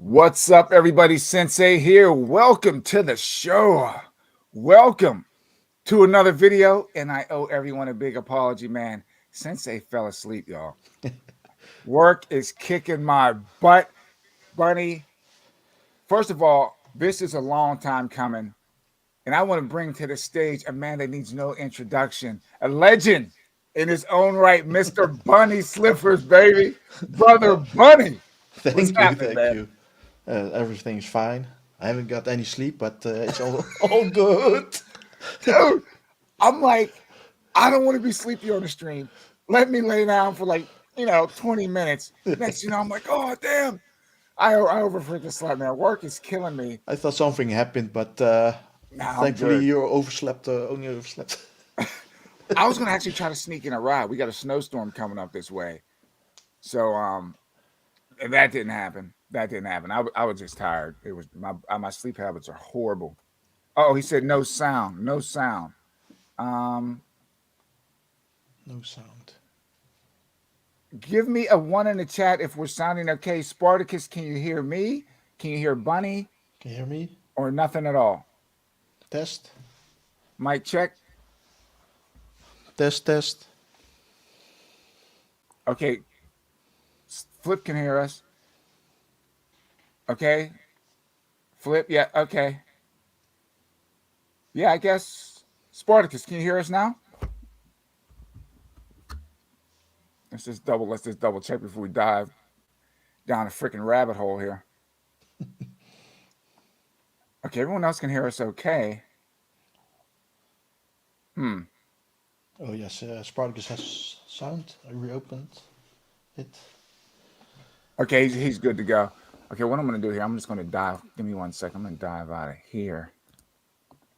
What's up, everybody? Sensei here. Welcome to the show. Welcome to another video. And I owe everyone a big apology, man. Sensei fell asleep, y'all. Work is kicking my butt. Bunny, first of all, this is a long time coming. And I want to bring to the stage a man that needs no introduction, a legend in his own right, Mr. Bunnyslippers, baby. Brother Oh, Bunny. What's thank you, happening, thank man? you. Everything's fine. I haven't got any sleep, but it's all all good. Dude, I'm like, I don't want to be sleepy on the stream. Let me lay down for like, 20 minutes. Next, I'm like, oh, damn. I overfreaking slept, man. Work is killing me. I thought something happened, but Now I'm thankfully good. you overslept. Only overslept. I was going to actually try to sneak in a ride. We got a snowstorm coming up this way. So, and that didn't happen. That didn't happen. I was just tired. It was my sleep habits are horrible. Oh, he said no sound, no sound. Um, No sound. Give me a one in the chat if we're sounding okay. Spartacus, can you hear me? Can you hear Bunny Can you hear me? or nothing at all? Test, Mic check. test, test. Okay. Flip can hear us. Okay. Flip. Yeah. Okay. Yeah, I guess. Spartacus, can you hear us now? Let's just double check before we dive down a freaking rabbit hole here. Okay, everyone else can hear us okay. Hmm. Oh yes, Spartacus has sound. I reopened it. Okay, he's good to go. Okay, what I'm gonna do here, I'm just gonna dive. Give me 1 second. I'm gonna dive out of here.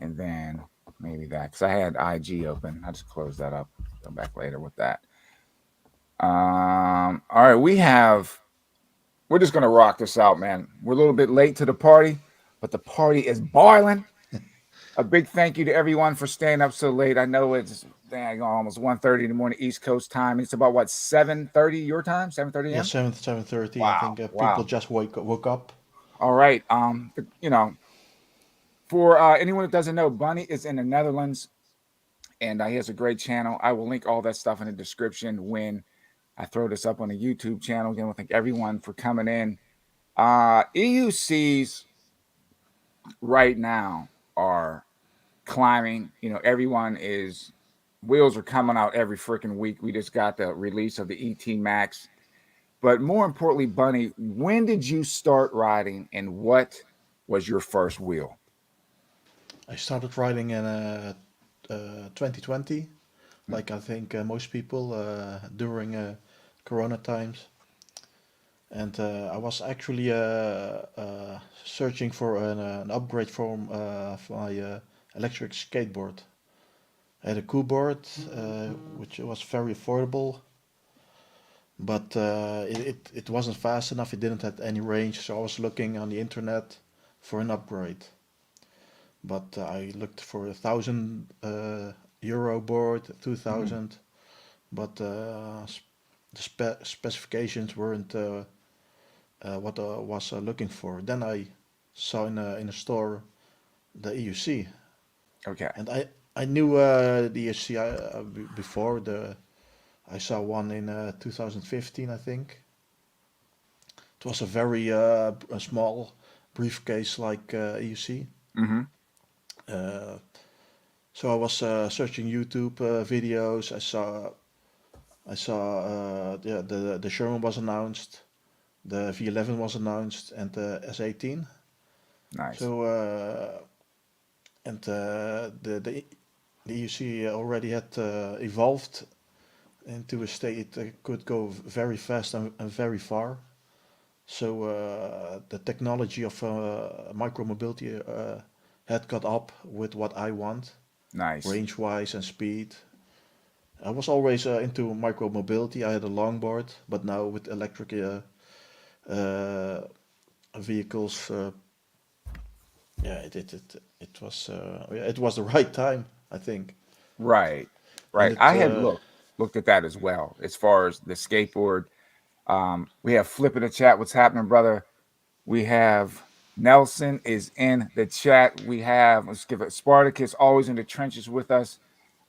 And then maybe that, because I had IG open. I just closed that up. Go back later with that. All right, we're just gonna rock this out, man. We're a little bit late to the party, but the party is boiling. A big thank you to everyone for staying up so late. I know it's almost 1:30 in the morning East Coast time. It's about what, 7:30 your time? 7:30 Yeah, a.m. 7:30. I Wow, think people wow. just woke up. All right. For anyone that doesn't know, Bunny is in the Netherlands, and he has a great channel. I will link all that stuff in the description when I throw this up on the YouTube channel. Again, I want to thank everyone for coming in. EUCs right now are climbing. Everyone is wheels are coming out every freaking week. We just got the release of the ET Max. But more importantly, Bunny, when did you start riding and what was your first wheel? I started riding in 2020, like I think most people during Corona times. And I was actually searching for an upgrade for my electric skateboard. I had a cool board, which was very affordable, but it wasn't fast enough. It didn't have any range, so I was looking on the internet for an upgrade. But I looked for €1,000 board, Mm-hmm. 2,000, but the specifications weren't what I was looking for. Then I saw in a store the EUC, Okay. and I knew the EUC before. I saw one in 2015, I think. It was a very a small briefcase like EUC. Mm-hmm. Uh, so I was searching YouTube videos. I saw yeah, the Sherman was announced, the V11 was announced, and the S18. Nice. So and the EUC already had evolved into a state that could go very fast and very far. So the technology of micromobility had got up with what I want, Nice. range-wise and speed. I was always into micromobility. I had a longboard, but now with electric uh, vehicles, yeah, it was the right time, I think. Right. And Right. it I had looked at that as well as far as the skateboard. We have Flip in the chat. What's happening, brother? We have Nelson is in the chat. We have, let's give it, Spartacus always in the trenches with us.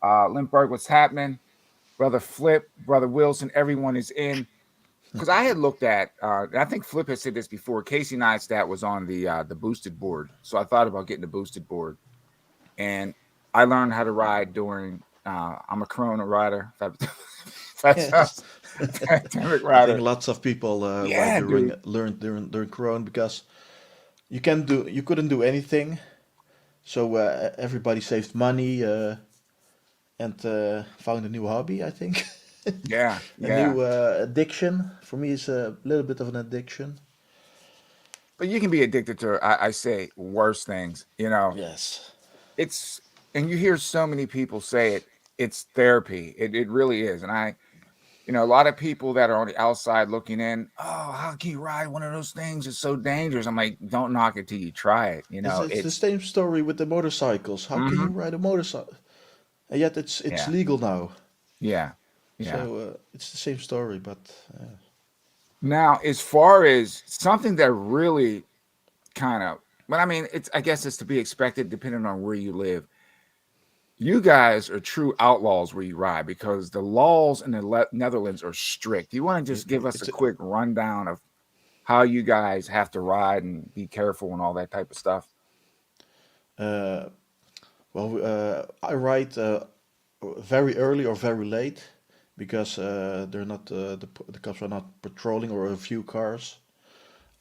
Lindbergh, what's happening? Brother Flip, Brother Wilson, everyone is in. Because I had looked at, I think Flip has said this before. Casey Neistat was on the boosted board, so I thought about getting the boosted board, and I learned how to ride during. I'm a Corona rider. That's Yes. us, pandemic I think rider. lots of people ride Yeah, dude. during Corona because you couldn't do anything, so everybody saved money and found a new hobby. I think Yeah, a yeah. new addiction for me is a little bit of an addiction. But you can be addicted to, I say, worse things. Yes. It's, and you hear so many people say it. It's therapy. It really is, and a lot of people that are on the outside looking in, oh, how can you ride one of those things? It's so dangerous. I'm like, don't knock it till you try it. It's the It's, same story with the motorcycles. How can mm-hmm, you ride a motorcycle? And yet it's yeah, legal now. yeah, yeah. So it's the same story, but Now, as far as something that really kind of, but I mean, I guess it's to be expected depending on where you live. You guys are true outlaws where you ride because the laws in the Netherlands are strict. You want to just give us a it's quick rundown of how you guys have to ride and be careful and all that type of stuff? uh, well, I ride very early or very late because they're not the cops are not patrolling or a few cars.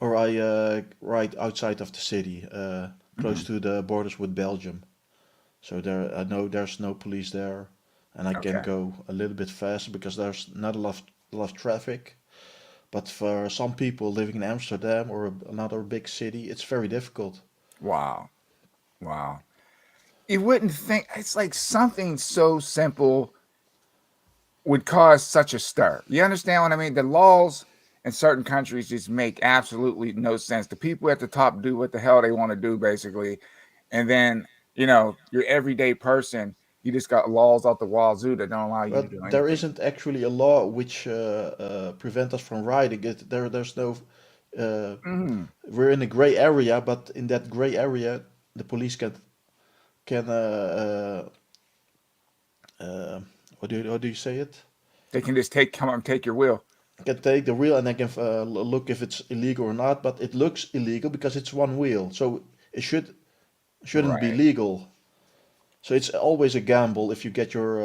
Or I ride outside of the city, close Mhm. to the borders with Belgium. So there, I know there's no police there, and I can Okay. go a little bit faster because there's not a lot of traffic. But for some people living in Amsterdam or another big city, it's very difficult. Wow. Wow. You wouldn't think it's like something so simple would cause such a stir. You understand what I mean? The laws in certain countries just make absolutely no sense. The people at the top do what the hell they want to do, basically. And then, your everyday person, you just got laws out the wazoo that don't allow you to But do there anything. isn't actually a law which prevent us from riding it. There's no. Uh, Mhm. we're in a gray area, but in that gray area, the police can how do you say it? They can just come up and take your wheel. Can take the wheel and I can look if it's illegal or not. But it looks illegal because it's one wheel, so it shouldn't be Right. legal. So it's always a gamble if you get your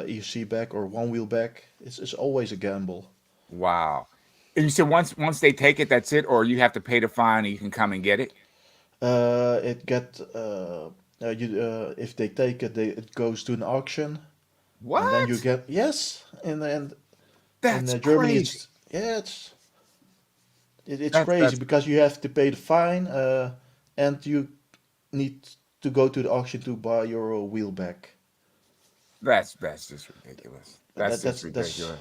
EC back or one wheel back. It's always a gamble. Wow. And you said once they take it, that's it, or you have to pay the fine and you can come and get it? It get you if they take it, it goes to an auction, and then you What? get yes. And in That's Germany, crazy. it's crazy That's because you have to pay the fine, and you need to go to the auction to buy your wheel back. that's just ridiculous. That's That just that's ridiculous.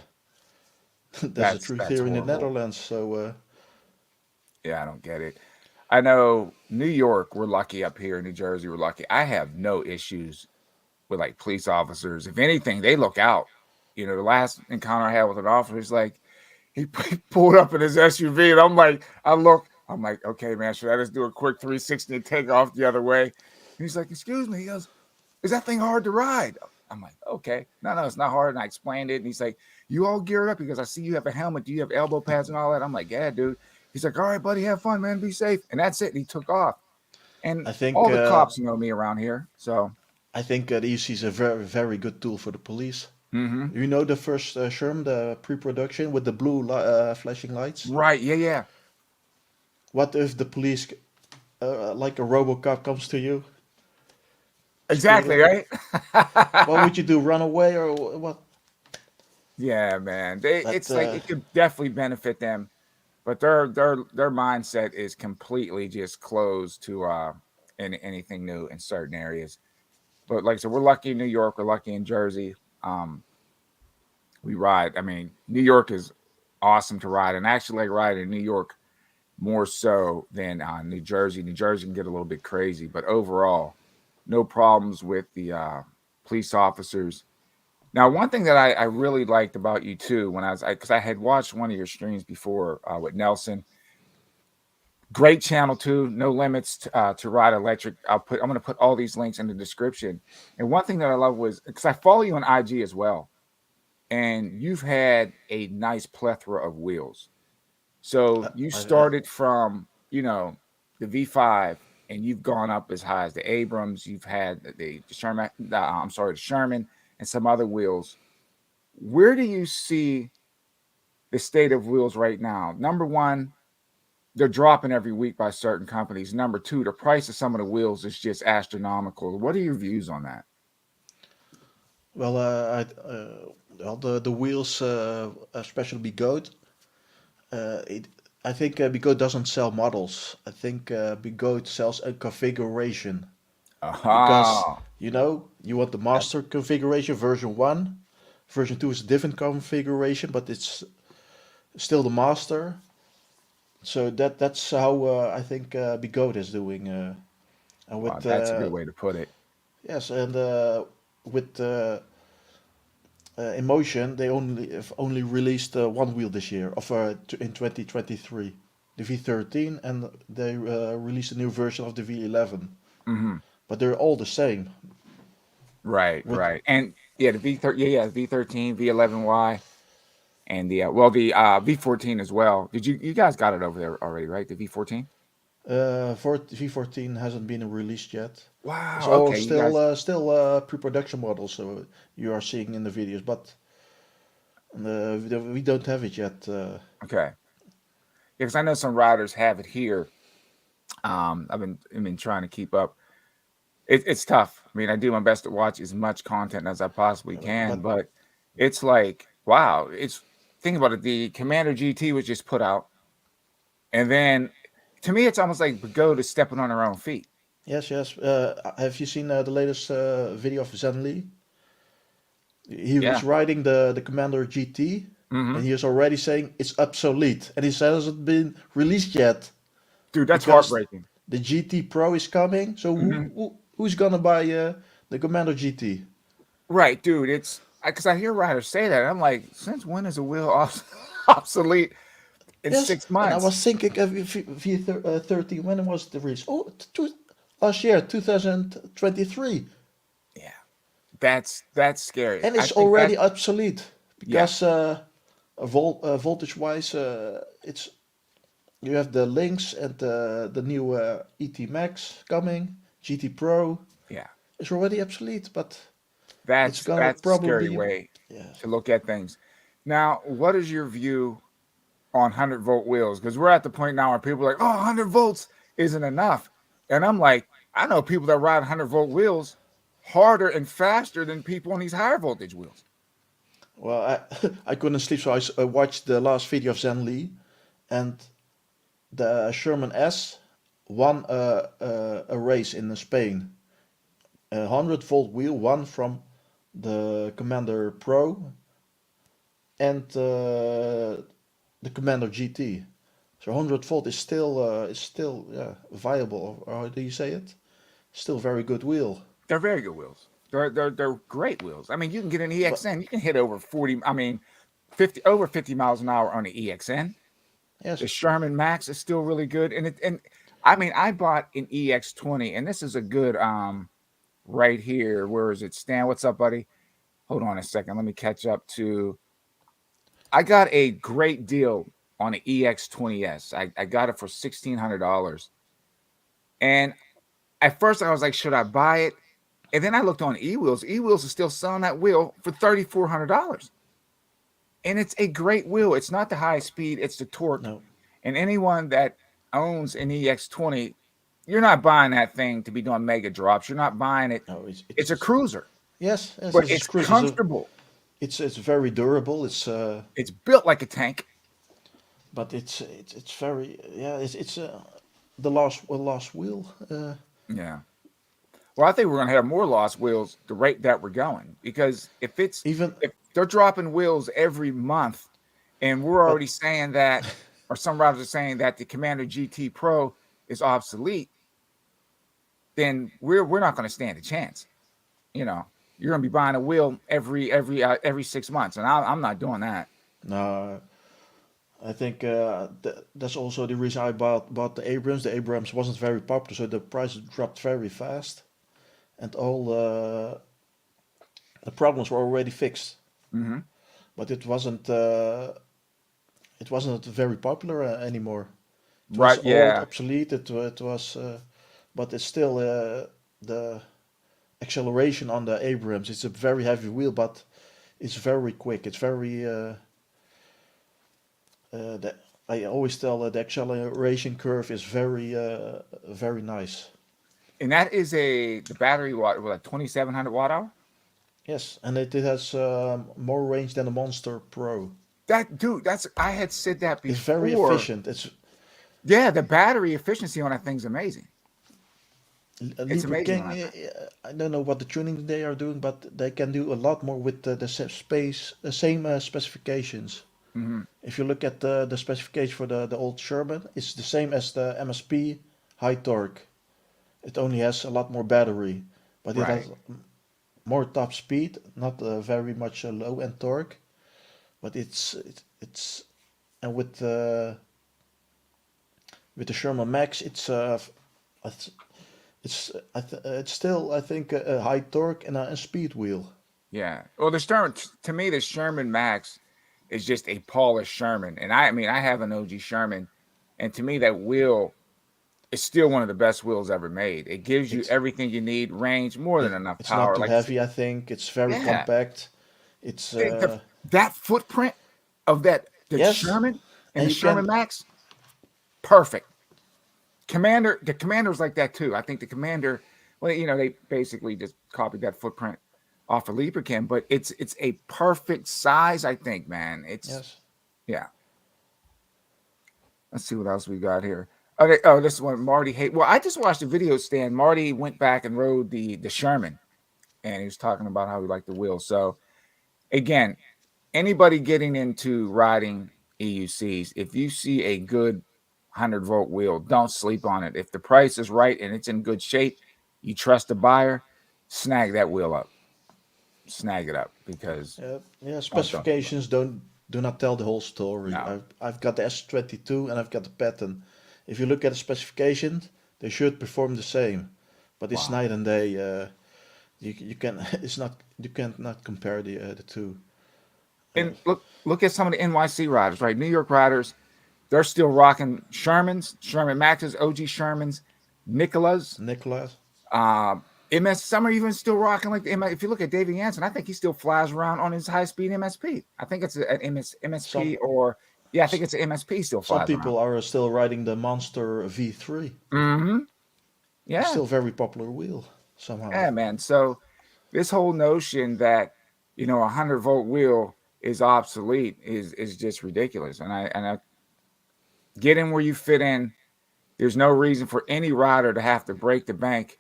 that's the truth That's here in the horrible. Netherlands. So Yeah, I don't get it. I know New York, we're lucky up here. New Jersey, we're lucky. I have no issues with like police officers. If anything, they look out. The last encounter I had with an officer is like he pulled up in his SUV, and I'm like, okay, man, should I just do a quick 360 and take off the other way? And he's like, excuse me. He goes, is that thing hard to ride? I'm like, okay, no, it's not hard. And I explained it, and he's like, you all geared up because I see you have a helmet. Do you have elbow pads and all that? I'm like, yeah, dude. He's like, all right, buddy, have fun, man, be safe. And that's it. And he took off. And I think all the cops know me around here, so. the EC is a very good tool for the police. Mm-hmm. You know the first Sherm, the pre-production with the blue flashing lights. Right, yeah, yeah, What if the police, like a RoboCop, comes to you exactly, speeding? right. What would you do? Run away or what? Yeah, man. But It's like it could definitely benefit them, but their mindset is completely just closed to anything new in certain areas. But like I said, we're lucky in New York, we're lucky in Jersey. Um, we ride. I mean, New York is awesome to ride, and I actually like riding in New York more so than New Jersey. New Jersey can get a little bit crazy, but overall, no problems with the police officers. Now, one thing that I really liked about you too, when because I had watched one of your streams before with Nelson, Great channel too. No limits to ride electric. I'm going to put all these links in the description. And one thing that I love was because I follow you on IG as well, and you've had a nice plethora of wheels. So you I started from, the V5, and you've gone up as high as the Abrams. You've had the Sherman, the Sherman, and some other wheels. Where do you see the state of wheels right now? Number one, they're dropping every week by certain companies. Number two, the price of some of the wheels is just astronomical. What are your views on that? well, well, the wheels, especially Bigot, it I think Bigot doesn't sell models. I think Bigot sells a configuration because Aha. you want the Yep. master configuration version one, version two is a different configuration, but it's still the master. So that's how I think Bigot is doing. And Wow, with that's a good way to put it. yes, and with Emotion, they only released one wheel this year, in 2023, the V13, and they released a new version of the V11. Hmm. But they're all the same. Right, With right. And yeah, the V13, yeah, V13, V11Y, and the V14 as well. Did you guys got it over there already, right? The V14? V14 hasn't been released yet. It's Wow, all okay, you guys. still pre-production models, so you are seeing in the videos, but we don't have it yet. Okay. Because I know some riders have it here. I've been trying to keep up. It's tough. I mean, I do my best to watch as much content as I possibly can, But but it's like, wow, it's think about it. The Commander GT was just put out, and then to me, it's almost like Go to stepping on their own feet. yes, yes. Have you seen the latest video of Zen Lee? He Yeah. was riding the Commander GT, Hmm. and he is already saying it's obsolete, and he hasn't been released yet Dude, that's because heartbreaking. the GT Pro is coming. So Hmm. who's gonna buy the Commander GT? Right, dude. It's because I hear riders say that. I'm like, since when is a wheel obsolete in Yes, six and I months? was thinking of V13 when was the release? Last year, 2023, Yeah, that's scary. and I it's think that, already obsolete yeah, because voltage wise, it's you have the Lynx and the new ET Max coming, GT Pro. yeah. It's already obsolete, but it's gonna That's a scary probably way yes. to look at things. Now, what is your view on 100-volt wheels? Because we're at the point now where people are like, oh, 100 volts isn't enough. And I'm like, I know people that ride 100-volt wheels harder and faster than people on these higher voltage wheels. Well, I couldn't sleep, so I watched the last video of Zen Lee, and the Sherman S won a race in Spain. A 100-volt wheel won from the Commander Pro and the Commander GT. So 100-volt is still yeah, viable. Or how do you say it? Still very good wheel. They're very good wheels. They're great wheels. I mean, you can get an But EXN, you can hit over 40, I mean, 50 over 50 miles an hour on an EXN. The yes, Sherman Max is still really good. And I mean, I bought an EX20, and this is a good right here. Where is it? Stan, what's up, buddy? Hold on a second. Let me catch up to. I got a great deal on an EX20S. I got it for $1,600. And at first I was like, should I buy it? And then I looked on eWheels. eWheels is still selling that wheel for $3,400. And it's a great wheel. It's not the high speed, it's the torque. no, And anyone that owns an EX20, you're not buying that thing to be doing mega drops. You're not buying it. no, It's a cruiser, yes, yes, but it's it's cruise. comfortable. It's very durable. It's built like a tank. But it's very yeah. It's the last wheel. Yeah. Well, I think we're going to have more lost wheels the rate that we're going, because Even if they're dropping wheels every month, and we're but already saying that, or some riders are saying that the Commander GT Pro is obsolete, then we're not going to stand a chance. You know, you're going to be buying a wheel every 6 months, and I'm not doing that. no, I think that's also the reason I bought the Abrams. The Abrams wasn't very popular, so the price dropped very fast, and all the problems were already fixed. Hmm. But it wasn't very popular anymore. It was Right. old, Yeah. obsolete. It was, but it's still the acceleration on the Abrams. It's a very heavy wheel, but it's very quick. It's very the, I always tell the acceleration curve is very nice. And that is the battery watt, like 2,700 watt hour. Yes, and it has more range than the Monster Pro. That dude, that's I had said that It's very before. efficient. It's Yeah, the battery efficiency on that thing's amazing. It's Libra amazing on King. that thing. I don't know what the tuning they are doing, but they can do a lot more with the same specifications. Hmm. If you look at the specification for the old Sherman, it's the same as the MSP high torque. It only has a lot more battery, but it Right. has more top speed, not very much low end torque. But it's and with the Sherman Max, it's it's still I think a high torque and a speed wheel. Yeah. Well, the Sherman, to me, the Sherman Max is just a polished Sherman, and I mean, I have an OG Sherman, and to me, that wheel is still one of the best wheels ever made. It gives you It's everything you need, range, more than enough it's not power. too Like I said, heavy. I think it's very yeah, compact. It's that footprint of that yes, Sherman and and the you can Sherman Max, perfect. Commander, the Commander's like that too. I think the Commander, well, they basically just copied that footprint off of Leapercam, but it's a perfect size. I think, man. It's yes. yeah. Let's see what else we got here. Okay. Oh, this one Marty hate. Well, I just watched a video stand. Marty went back and rode the Sherman, and he was talking about how he liked the wheel. So again, anybody getting into riding EUCs, if you see a good 100-volt wheel, don't sleep on it. If the price is right and it's in good shape, you trust the buyer, snag that wheel up, snag it up because Yeah, don't sleep on it. specifications don't do not tell the whole story. No. I've got the S22 and I've got the pattern. If you look at the specifications, they should perform the same, but it's Wow. night and day. You can it's not you can't not compare the two. Uh, And look at some of the NYC riders, right? New York riders, they're still rocking Shermans, Sherman Maxes, OG Shermans, Nicolas, Nicholas, MS. Some are even still rocking like the MS. If you look at Davey Yanson, I think he still flies around on his high speed MSP. I think it's an some MSP or yeah, I think s- it's an MSP still some flies around. people are still riding the Monster V3. Mm-hmm. It's Yeah, still very popular wheel somehow. yeah, man. So this whole notion that 100-volt wheel is obsolete is just ridiculous. And I get in where you fit in. There's no reason for any rider to have to break the bank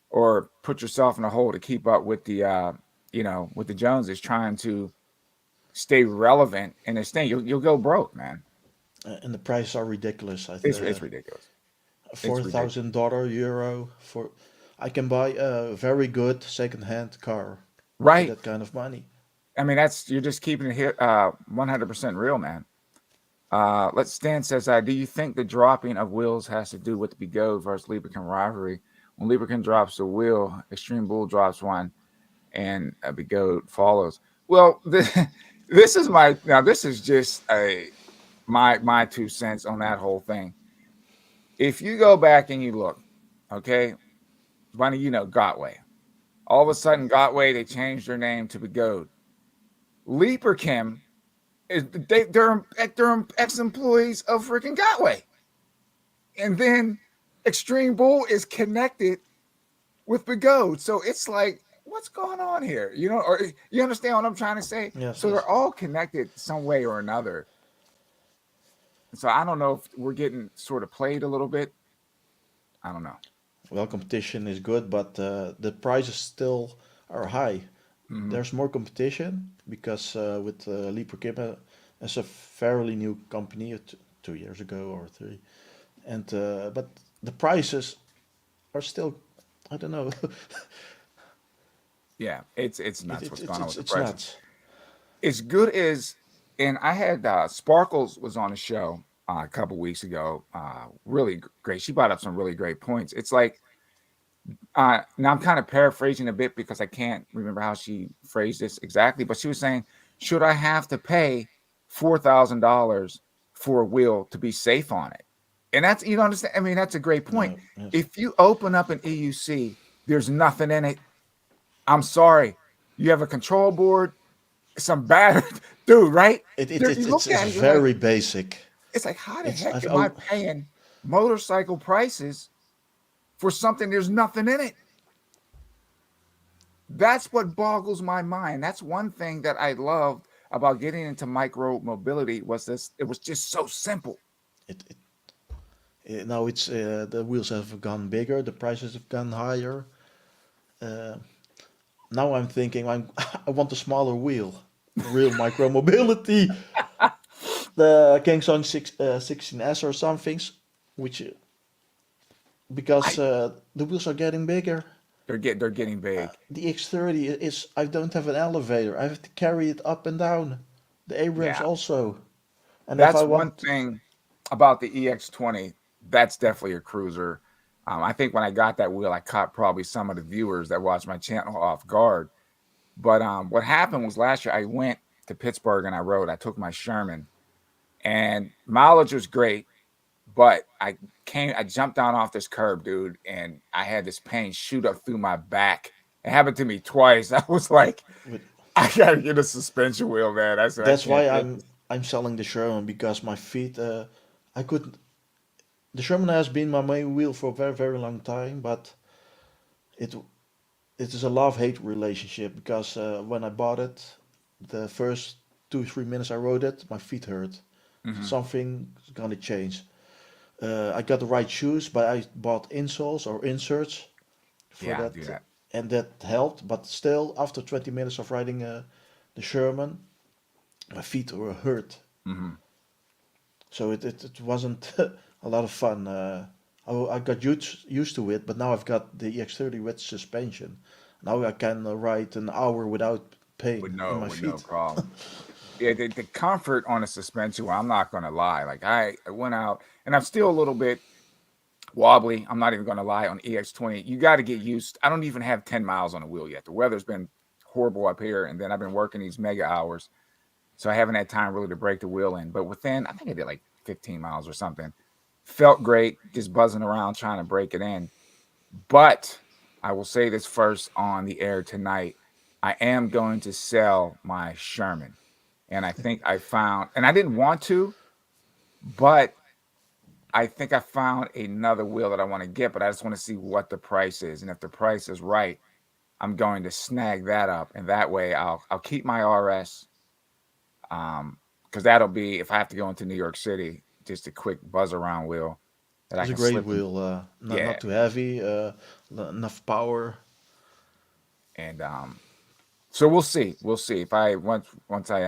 or put yourself in a hole to keep up with the Joneses trying to stay relevant in this thing. You'll go broke, man. And the prices are ridiculous. It's ridiculous. It's ridiculous. $4,000 euro for I can buy a very good second-hand car for Right. that kind of money. I mean, you're just keeping it here 100% real, man. Let's Stan says, do you think the dropping of wheels has to do with the Bigot versus Lieberkin rivalry? When Lieberkin drops a wheel, Extreme Bull drops one, and a Bigot follows. Well, this is this is just my 2 cents on that whole thing. If you go back and you look, okay, Bunny, Gotway. All of a sudden, Gotway, they changed their name to Bigot. Leaper Kim they're ex-employees of freaking Gotway. And then Extreme Bull is connected with Bigot. So it's like, what's going on here? Or you understand what I'm trying to say? Yes, So yes. they're all connected some way or another. So I don't know if we're getting sort of played a little bit. I don't know. Well, competition is good, but the prices still are high. Mm-hmm. There's more competition because with Leaper Kim as a fairly new company 2 years ago or three, and but the prices are still I don't know. Yeah, it's nuts what's going on with the It's prices. nuts. As good as And I had Sparkles was on the show a couple weeks ago. Really great. She brought up some really great points. It's like now I'm kind of paraphrasing a bit because I can't remember how she phrased this exactly, but she was saying, should I have to pay $4,000 for a wheel to be safe on it? And that's, you know, understand. I mean, that's a great point. No, yes. If you open up an EUC, there's nothing in it. I'm sorry. You have a control board, some battery, dude, right? There, you look It's at it, you're like, very basic. it's like, how the It's heck I've am I oh, paying motorcycle prices for something there's nothing in it? That's what boggles my mind. That's one thing that I loved about getting into micro mobility was this. It was just so simple. it, it, now it's the wheels have gone bigger, the prices have gone higher. Uh, Now I'm thinking I want a smaller wheel, real micro mobility, the Kingsong 16S or something, which because I the wheels are getting bigger. they're getting big. The X30 is I don't have an elevator. I have to carry it up and down. The Abrams Yeah, also. And if I that's one want, thing about the EX20. That's definitely a cruiser. I think when I got that wheel, I caught probably some of the viewers that watch my channel off guard. But what happened was last year I went to Pittsburgh and I rode. I took my Sherman, and mileage was great. But I jumped down off this curb, dude, and I had this pain shoot up through my back. It happened to me twice. I was like, with, I gotta get a suspension wheel, man. I said, I that's can't why take I'm this. I'm selling the Sherman because my feet. I could. The Sherman has been my main wheel for a very very long time, but it it is a love hate relationship because when I bought it, the first 2 3 minutes I rode it, my feet hurt. Hmm. Something's gonna change. I got the right shoes, but I bought insoles or inserts for Yeah, I'll do that, that. and that helped. But still, after 20 minutes of riding the Sherman, my feet were hurt. Hmm. So it wasn't a lot of fun. I got used to it, but now I've got the EX30 with suspension. Now I can ride an hour without With pain in no, my with no feet. problem. Yeah, the comfort on a suspension wheel, I'm not gonna lie. Like I went out and I'm still a little bit wobbly. I'm not even gonna lie on EX20. You got to get used. I don't even have 10 miles on the wheel yet. The weather's been horrible up here, and then I've been working these mega hours. So I haven't had time really to break the wheel in. But within, I think I did like 15 miles or something. Felt great, just buzzing around trying to break it in. But I will say this first on the air tonight. I am going to sell my Sherman. And I think I found, and I didn't want to, but I think I found another wheel that I want to get, but I just want to see what the price is. And if the price is right, I'm going to snag that up. And that way I'll keep my RS. Because that'll be if I have to go into New York City, just a quick buzz around wheel that I It's a can great slip in. wheel, Yeah. not too heavy, enough power. And so we'll see. We'll see. If I once I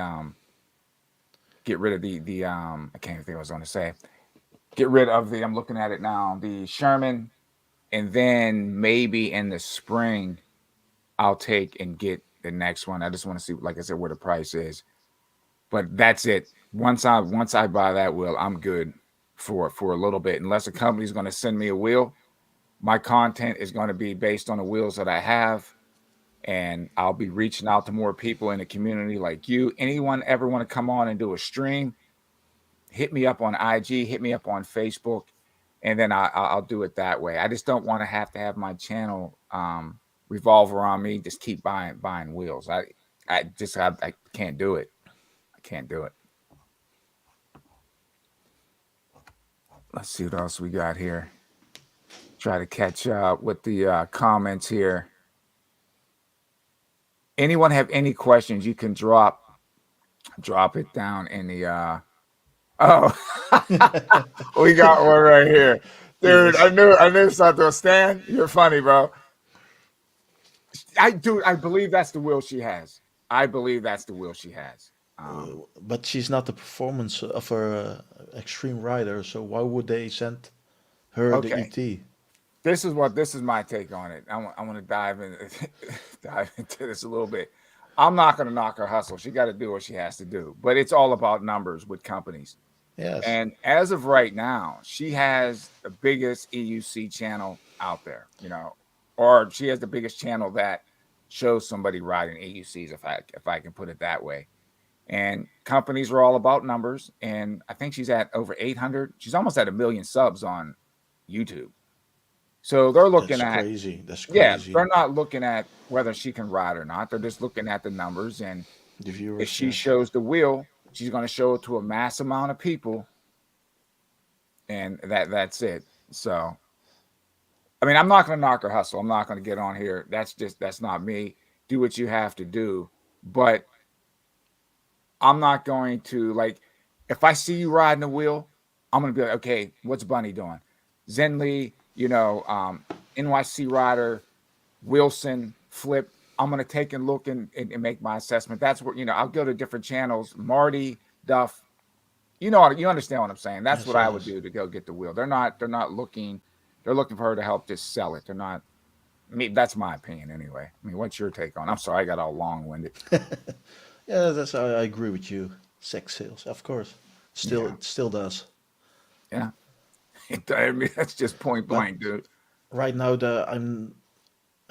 get rid of the I can't even think what I was gonna say. Get rid of the I'm looking at it now, the Sherman, and then maybe in the spring I'll take and get the next one. I just want to see, like I said, where the price is. But that's it. Once I buy that wheel, I'm good for a little bit. Unless a company's going to send me a wheel, my content is going to be based on the wheels that I have, and I'll be reaching out to more people in the community like you. Anyone ever want to come on and do a stream? Hit me up on IG, hit me up on Facebook, and then I'll do it that way. I just don't want to have my channel revolve around me. Just keep buying wheels. I can't do it. I can't do it. Let's see what else we got here. Try to catch up with the comments here. Anyone have any questions? You can drop it down in the. Oh, we got one right here, dude. Yes. I knew something was Stan. You're funny, bro. I believe that's the will she has. I believe that's the will she has. But she's not the performance of a extreme rider, so why would they send her the Okay, ET? this is my take on it. I want to dive in dive into this a little bit. I'm not going to knock her hustle. She got to do what she has to do. But it's all about numbers with companies. Yes, And as of right now, she has the biggest EUC channel out there, or she has the biggest channel that shows somebody riding AUCs, if I can put it that way. And companies are all about numbers. And I think she's at over 800. She's almost at 1 million subs on YouTube. So they're looking that's at, crazy. That's yeah, crazy. they're not looking at whether she can ride or not. They're just looking at the numbers. And The if viewers, she yes. shows the wheel, she's going to show it to a mass amount of people, and that's it. So, I mean, I'm not going to knock her hustle. I'm not going to get on here. That's not me. Do what you have to do, but I'm not going to, like, if I see you riding the wheel, I'm going to be like, okay, what's Bunny doing? Zenly, NYC rider, Wilson, Flip. I'm going to take and look and make my assessment. That's where, I'll go to different channels. Marty, Duff, you understand what I'm saying. That's Yes, what I yes, would yes. do to go get the wheel. They're not looking, they're looking for her to help just sell it. They're not, I mean, that's my opinion anyway. I mean, what's your take on it? I'm sorry, I got all long-winded. Yeah, that's I agree with you. Sex sales, of course. Still, Yeah. it still does. Yeah. I mean, that's just point But blank, dude. right now,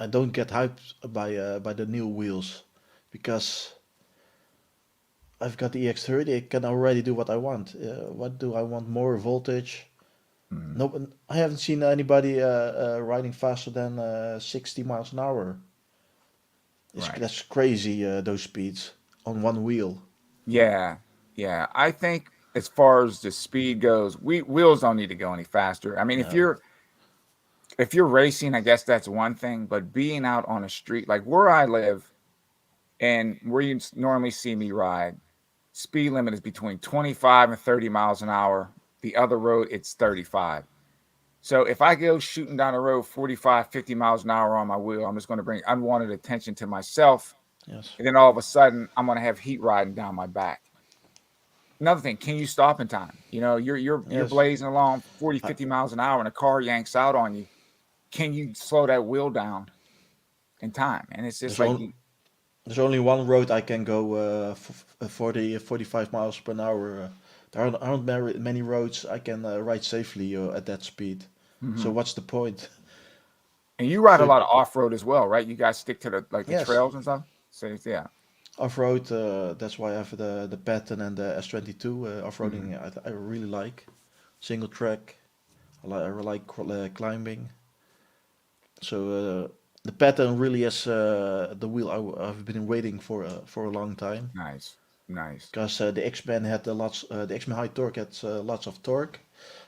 I don't get hyped by the new wheels because I've got the EX30. I can already do what I want. What do I want? More voltage. Mm, No, I haven't seen anybody riding faster than 60 miles an hour. right. That's crazy. Those speeds on one wheel. Yeah. Yeah. I think as far as the speed goes, wheels don't need to go any faster. I mean, if No. you're racing, I guess that's one thing, but being out on a street like where I live and where you normally see me ride, speed limit is between 25 and 30 miles an hour. The other road, it's 35. So if I go shooting down the road 45, 50 miles an hour on my wheel, I'm just going to bring unwanted attention to myself. Yes. And then all of a sudden, I'm going to have heat riding down my back. Another thing, can you stop in time? You're Yes. blazing along 40, I, 50 miles an hour and a car yanks out on you. Can you slow that wheel down in time? And it's just there's like, only there's only one road I can go 40, 45 miles per hour. There aren't many roads I can ride safely at that speed. So mhm. what's the point? And you ride a So lot of off road as well, right? You guys stick to the yes, trails and stuff. So yeah. off-road. That's why I have the Patton and the S22 Mhm. off-roading. I really like single track. I like climbing. So the Patton really is the wheel I've been waiting for a long time. Nice, nice. Because the X-Men High Torque had lots of torque,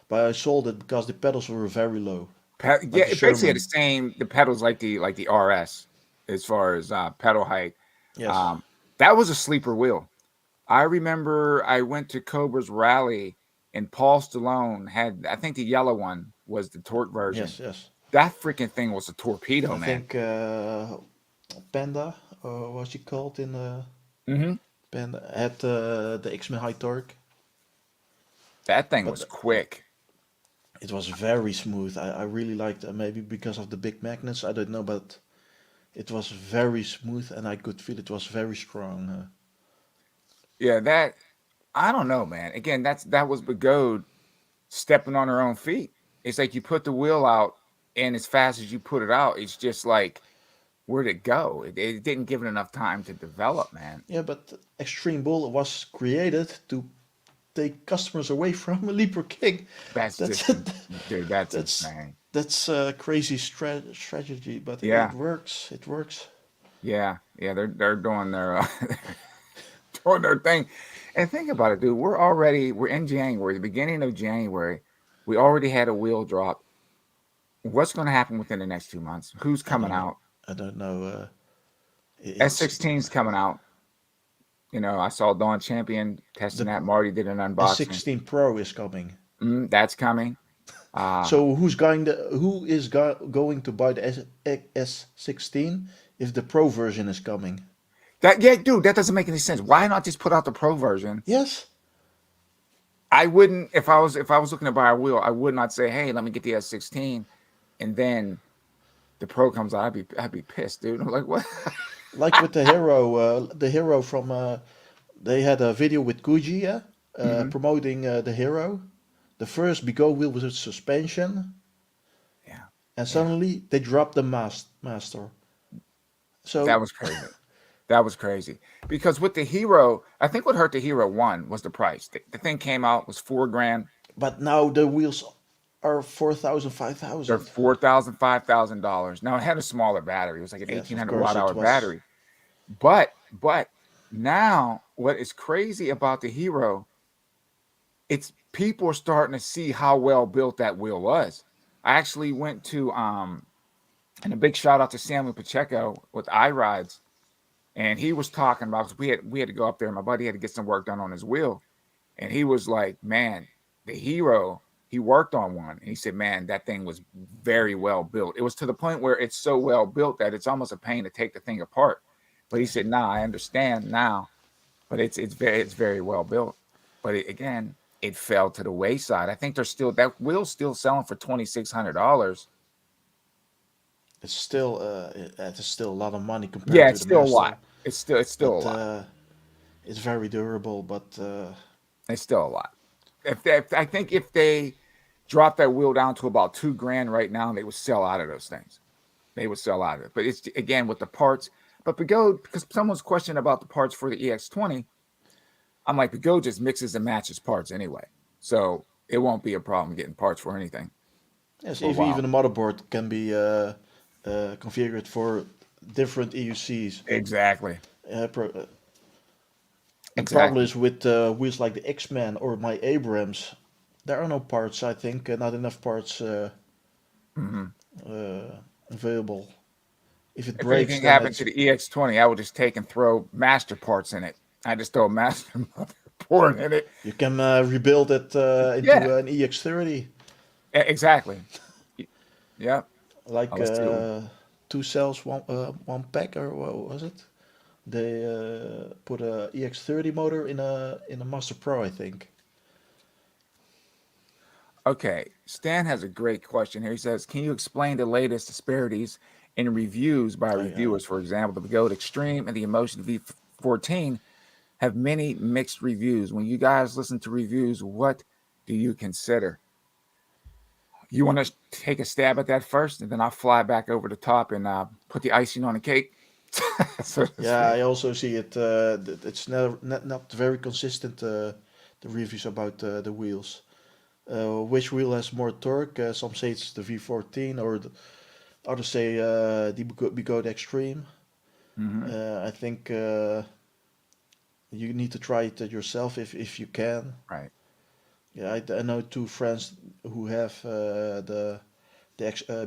but I sold it because the pedals were very low, Yeah, like the it basically had the Sherman. same the pedals like the RS as far as pedal height. Yes, Um, that was a sleeper wheel. I remember I went to Cobra's rally and Paul Stallone had, I think the yellow one was the torque version. yes, yes. That freaking thing was a torpedo, I man. think Panda, or what's she called in Hmm. Panda, had the X-Men High Torque, That thing was but quick. it was very smooth. I really liked it. Maybe because of the big magnets, I don't know, but it was very smooth and I could feel it was very strong. Yeah, that I don't know, man. Again, that was Begode stepping on her own feet. It's like you put the wheel out, and as fast as you put it out, it's just like where'd it go? It didn't give it enough time to develop, man. Yeah, but Extreme Bull was created to take customers away from a Leaper King. That's That's just, dude, that's that's insane. that's a crazy strategy, but it Yeah, works. It works. yeah, yeah. They're doing their doing their thing. And think about it, dude. We're in January, the beginning of January. We already had a wheel drop. What's going to happen within the next 2 months? Who's I coming don't know. out? I don't know. It's S16's coming out. I saw Dawn Champion testing the that. Marty did an unboxing. S16 Pro is coming. That's coming. Uh, So who is going to buy the S16 if the Pro version is coming? that yeah, dude, that doesn't make any sense. Why not just put out the pro version? Yes. I wouldn't if I was looking to buy a wheel, I would not say, hey, let me get the S16, and then the pro comes out. I'd be pissed, dude. I'm like, what? like with the hero from they had a video with Gucci, Hmm. promoting the hero, the first Bigot wheel with suspension, Yeah, and yeah, suddenly they dropped the master. that So, was crazy. That was crazy because with the Hero, I think what hurt the Hero one was the price. The thing came out was 4 grand. but now the wheels are 4,000, They're 5,000. 4,000, $5,000. Now it had a smaller battery. It was like an Yes, eighteen of hundred course watt it hour was. battery. But now what is crazy about the Hero, it's people are starting to see how well built that wheel was. I actually went to and a big shout out to Samuel Pacheco with iRides, and he was talking about, 'cause we had to go up there. My buddy had to get some work done on his wheel, and he was like, "Man, the Hero." He worked on one, and he said, "Man, that thing was very well built. It was to the point where it's so well built that it's almost a pain to take the thing apart." But he Yes. said, "Nah, I understand now, but it's very well built." But again, it fell to the wayside. I think there's still that wheel's still selling for $2,600. It is still a lot of money compared Yeah, to it's the still a lot. master, It's still a but lot. it's very durable. But It's still a lot. I think if they drop that wheel down to about 2 grand right now, they would sell out of those things. They would sell out of it. But it's again with the parts. But because someone's questioning about the parts for the EX20, I'm like, Go just mixes and matches parts anyway, so it won't be a problem getting parts for anything yes, for a if while. even the motherboard can be configured for different EUCs. Exactly. Uh, pro- uh, the problem Exactly. is with wheels like the X-Men or my Abrams, there are no parts. I think not enough parts Hmm. available. If it If breaks, anything then happened it's to the EX20, I would just take and throw master parts in it. I just throw a master motherboard in it. you can rebuild it Yeah, into an EX30, exactly. Yeah, like let's see. two cells, one pack, or what was it? They put a EX30 motor in a Master Pro, I think. Okay, Stan has a great question here. He says, "Can you explain the latest disparities in reviews by I reviewers? For example, the Goat Extreme and the Emotion V14 have many mixed reviews. When you guys listen to reviews, what do you consider?" You want to take a stab at that first, and then I'll fly back over the top and put the icing on the cake, so to Yeah, speak. I also see it. It's not very consistent. The reviews about the wheels. Which wheel has more torque? Some say it's the V14, or others say the Bigot Extreme. Hmm. I think you need to try it yourself if you can. Right. Yeah, I know two friends who have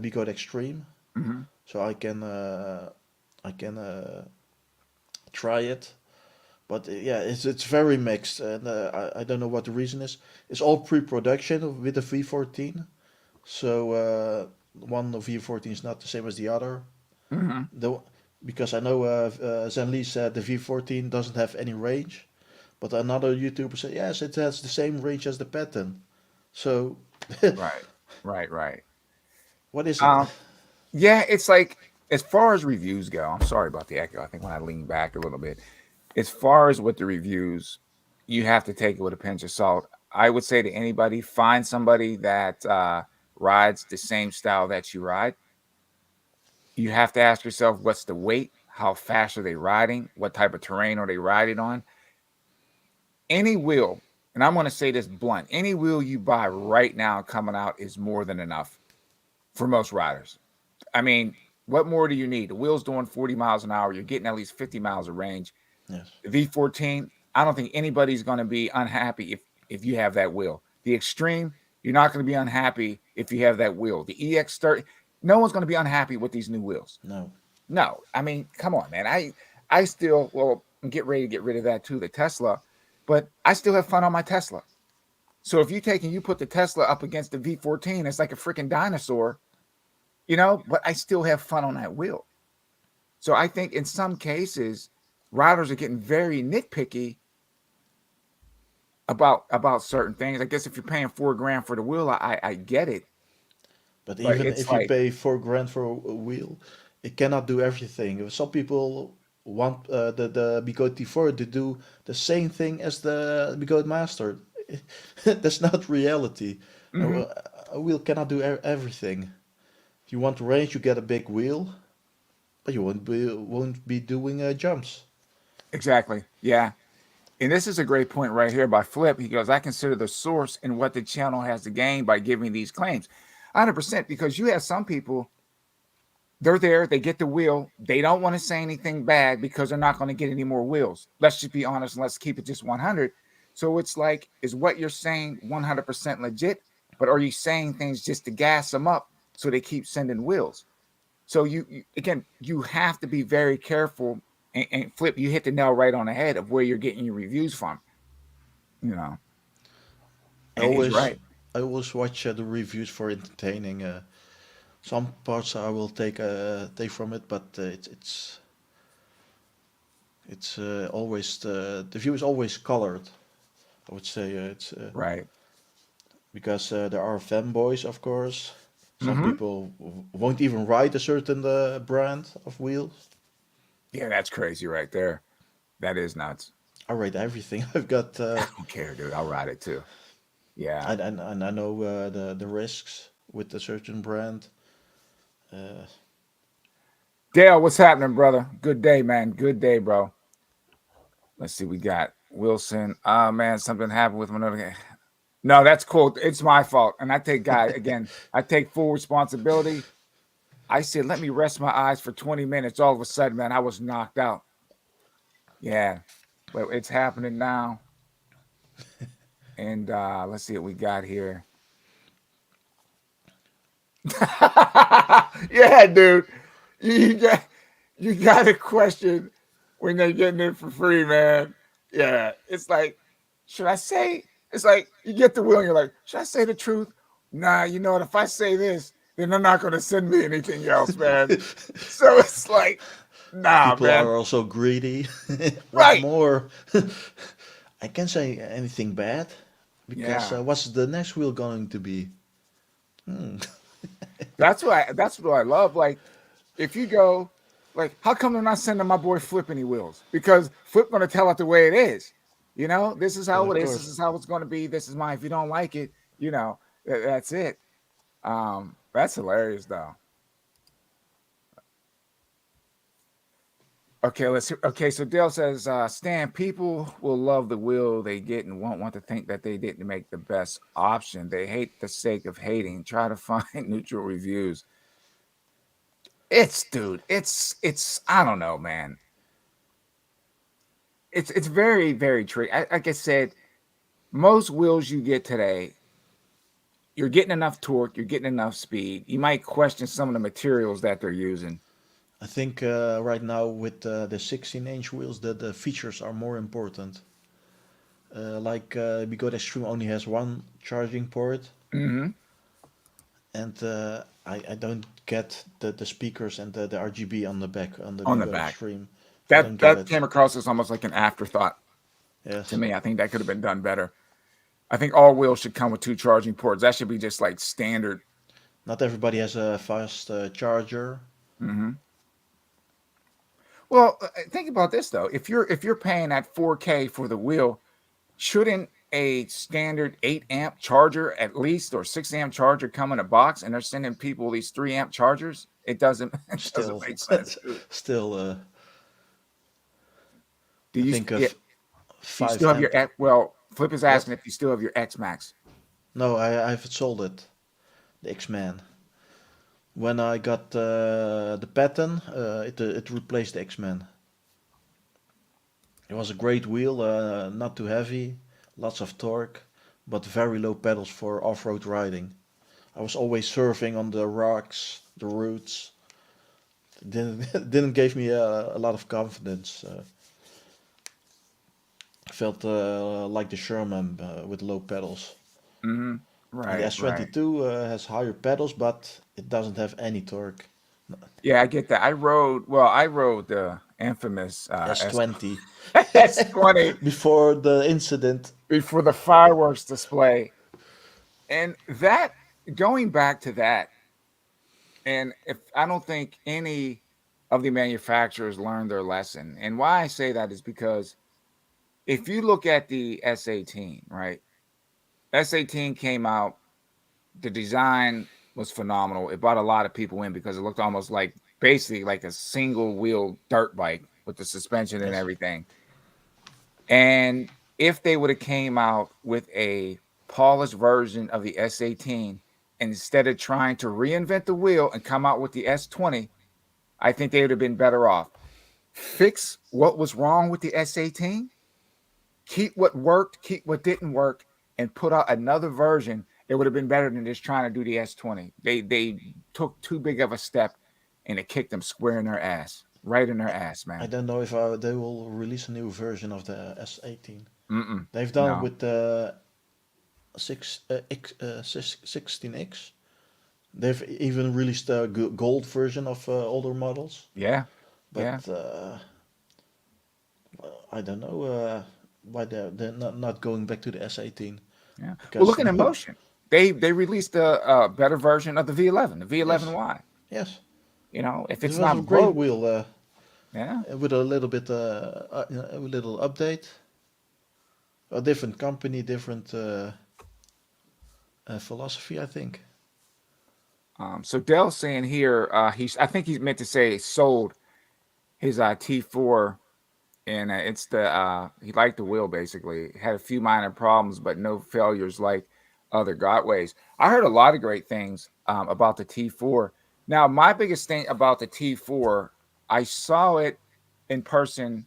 Bigot Extreme, Hmm. so I can try it. But yeah, it's very mixed, and I don't know what the reason is. It's all pre-production with the V14, so one of V14 is not the same as the other. Hmm. The, because I know Zenli said the V14 doesn't have any range, but another YouTuber said yes, it has the same range as the patent. So Right. Right. Right. what is it? Um, yeah, it's like as far as reviews go, I'm sorry about the echo. I think when I lean back a little bit, as far as with the reviews, you have to take it with a pinch of salt. I would say to anybody, find somebody that rides the same style that you ride. You have to ask yourself, what's the weight? How fast are they riding? What type of terrain are they riding on? Any wheel, and I'm going to say this blunt, any wheel you buy right now coming out is more than enough for most riders. I mean, what more do you need? The wheel's doing 40 miles an hour. You're getting at least 50 miles of range. Yes, The V14, I don't think anybody's going to be unhappy if you have that wheel. The Extreme, you're not going to be unhappy if you have that wheel. The EX30, no one's going to be unhappy with these new wheels. no, No, I mean, come on, man. I still get ready to get rid of that too, the Tesla, but I still have fun on my Tesla. So if you take and you put the Tesla up against the V14, it's like a freaking dinosaur, but I still have fun on that wheel. So I think in some cases, riders are getting very nitpicky about certain things. I guess if you're paying 4 grand for the wheel, I get it, but but even it's if you like, pay 4 grand for a wheel, it cannot do everything. Some people want the Bigot T4 to do the same thing as the Bigot Master. That's not reality. Hmm. A wheel cannot do everything. If you want range, you get a big wheel, but you won't be doing jumps. Exactly. Yeah. And this is a great point right here by Flip. He goes, I consider the source and what the channel has to gain by giving these claims. 100%, because you have some people, they're there, they get the wheel, they don't want to say anything bad because they're not going to get any more wheels. Let's just be honest and let's keep it just 100. So it's like, is what you're saying 100% legit? But are you saying things just to gas them up so they keep sending wheels? So you again, you have to be very careful. And Flip, you hit the nail right on the head of where you're getting your reviews from, you know, I and he's always right. I always watch the reviews for entertaining. Some parts I will take from it, but it's always the view is always colored. I would say it's Right. because there are fanboys, of course. Some Hmm. people won't even ride a certain brand of wheels. Yeah, that's crazy right there. That is nuts. I ride everything. I've got I don't care, dude. I'll ride it too. Yeah. and I know the risks with a certain brand. Uh, Dale, what's happening, brother? Good day, man. Good day, bro. Let's see. We got Wilson. Oh man, something happened with another guy. No, that's cool. It's my fault. And I take guy again, I take full responsibility. I said, let me rest my eyes for 20 minutes. All of a sudden, man, I was knocked out. Yeah. But it's happening now. And let's see what we got here. Yeah, dude. You got you got to question when they're getting it for free, man. Yeah. It's like, should I say it's like you get the wheel and you're like, should I say the truth? Nah, you know what? If I say this, then they're not gonna send me anything else, man. So it's like, nah, People man. are also greedy. Want Right. more? I can't say anything bad because Yeah. what's the next wheel going to be? Hmm. That's what I love. Like, if you go, like, how come they're not sending my boy Flip any wheels? Because Flip gonna tell it the way it is. You know, this is how Of it is. This course. is how it's gonna be. This is mine. If you don't like it, you know, that's it. That's hilarious though. Okay, let's. Okay, so Dale says, Stan, people will love the wheel they get and won't want to think that they didn't make the best option. They hate the sake of hating. Try to find neutral reviews. Dude, it's. I don't know, man. It's very very tricky. Like I said, most wheels you get today, you're getting enough torque, you're getting enough speed. You might question some of the materials that they're using. I think right now with the 16-inch wheels, the features are more important. Like because Extreme only has one charging port, Hmm. and I don't get the speakers and the RGB on the back on the On the Bigo back, Extreme. I that don't get that it. came across as almost like an afterthought to Yes, me. I think that could have been done better. I think all wheels should come with two charging ports. That should be just like standard. not everybody has a fast charger. Hmm. Well, think about this though. If you're paying that 4K for the wheel, shouldn't a standard 8 amp charger at least or 6 amp charger come in a box? And they're sending people these 3 amp chargers. It doesn't. It doesn't Still, make sense, dude. still, Do I you? think Yeah, of do you five still have your amp. X? Well, Flip is What? asking if you still have your X Max. No, I've sold it. The X-Man. When I got the pattern, it replaced the X-Man. It was a great wheel, not too heavy, lots of torque, but very low pedals for off-road riding. I was always surfing on the rocks, the roots. Didn't give me a lot of confidence. Felt like the Sherman with low pedals. Hmm. And the Right, right. S22 has higher pedals, but it doesn't have any torque. Yeah, I get that. I rode the infamous S20 S20 before the incident. before the fireworks display. And going back to that, and if I don't think any of the manufacturers learned their lesson. And why I say that is because if you look at the S18, right? S18 came out, the design was phenomenal. It brought a lot of people in because it looked almost like basically like a single wheel dirt bike with the suspension and Yes. everything. And if they would have came out with a polished version of the S18 instead of trying to reinvent the wheel and come out with the S20, I think they would have been better off. Fix what was wrong with the S18, keep what worked, keep what didn't work, and put out another version. It would have been better than just trying to do the S20. They took too big of a step, and it kicked them square in their ass, right in their I, ass, I man. don't know if they will release a new version of the S18. Mm-mm, They've done it no, with the 16X. They've even released a gold version of older models, yeah, yeah, but I don't know why they're not going back to the S18 yeah. Well, because look at Emotion. They released a better version of the V11, the yes, V11Y. yes, If this it's was a not great broke, wheel yeah. with a little bit a little update, a different company, different philosophy, I think. So Dell's saying here, I think he's meant to say sold his T4, and it's the he liked the wheel basically. Had a few minor problems, but no failures like other Gotways. I heard a lot of great things about the T4. Now, my biggest thing about the T4, I saw it in person.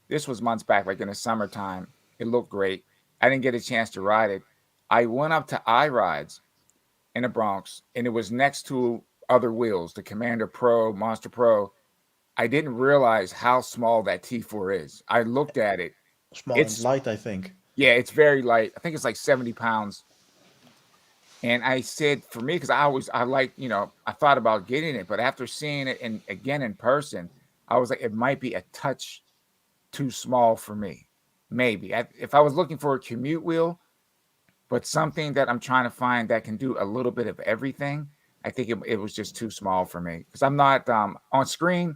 This was months back, like in the summertime. It looked great. I didn't get a chance to ride it. I went up to iRides in the Bronx, and it was next to other wheels, the Commander Pro, Monster Pro. I didn't realize how small that T4 is. I looked at it. Small and It's light, I think. Yeah, it's very light. I think it's like 70 pounds. And I said for me, because I like, I thought about getting it, but after seeing it again in person, I was like, it might be a touch too small for me. Maybe. If I was looking for a commute wheel, but something that I'm trying to find that can do a little bit of everything, I think it was just too small for me. Because I'm not on screen,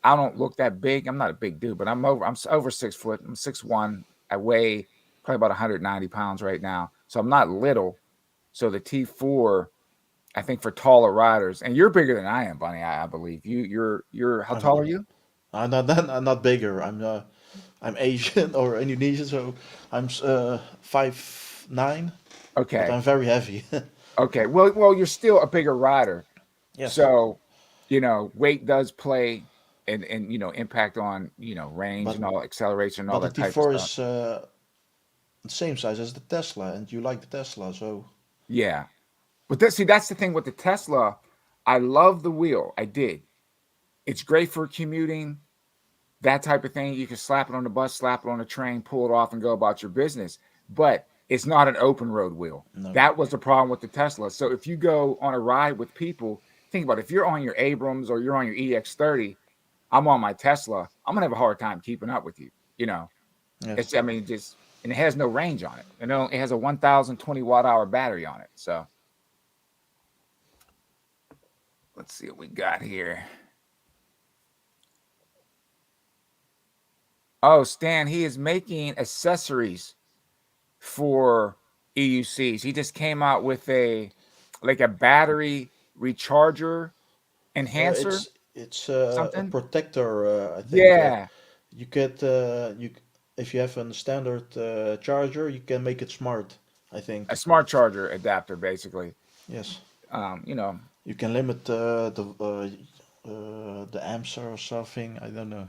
I don't look that big. I'm not a big dude, but I'm over 6 foot. I'm 6'1". I weigh probably about 190 pounds right now. So I'm not little. So the T4, I think for taller riders, and you're bigger than I am, Bunny, I believe. You're how I'm tall are you? I'm not bigger. I'm Asian or Indonesian, so I'm 5'9", but Okay. I'm very heavy. Okay. Well, you're still a bigger rider. Yes, So, weight does play and impact on, range but and all acceleration and all but the that type of T4 stuff. is the same size as the Tesla, and you like the Tesla, so Yeah. But that's the thing with the Tesla. I love the wheel. I did. It's great for commuting, that type of thing. You can slap it on the bus, slap it on the train, pull it off, and go about your business. But it's not an open road wheel. no. That was the problem with the Tesla. So if you go on a ride with people, think about it. If you're on your Abrams or you're on your EX30, I'm on my Tesla, I'm gonna have a hard time keeping up with you. Yes, It's I mean just and it has no range on it. It has a 1,020 watt hour battery on it. So let's see what we got here. Oh, Stan, he is making accessories for EUCs. He just came out with a battery recharger enhancer, it's a something. protector. I think Yeah, you get if you have a standard charger, you can make it smart. I a think smart charger adapter, basically. yes. Um, you know, You can limit the amps or something. I don't know.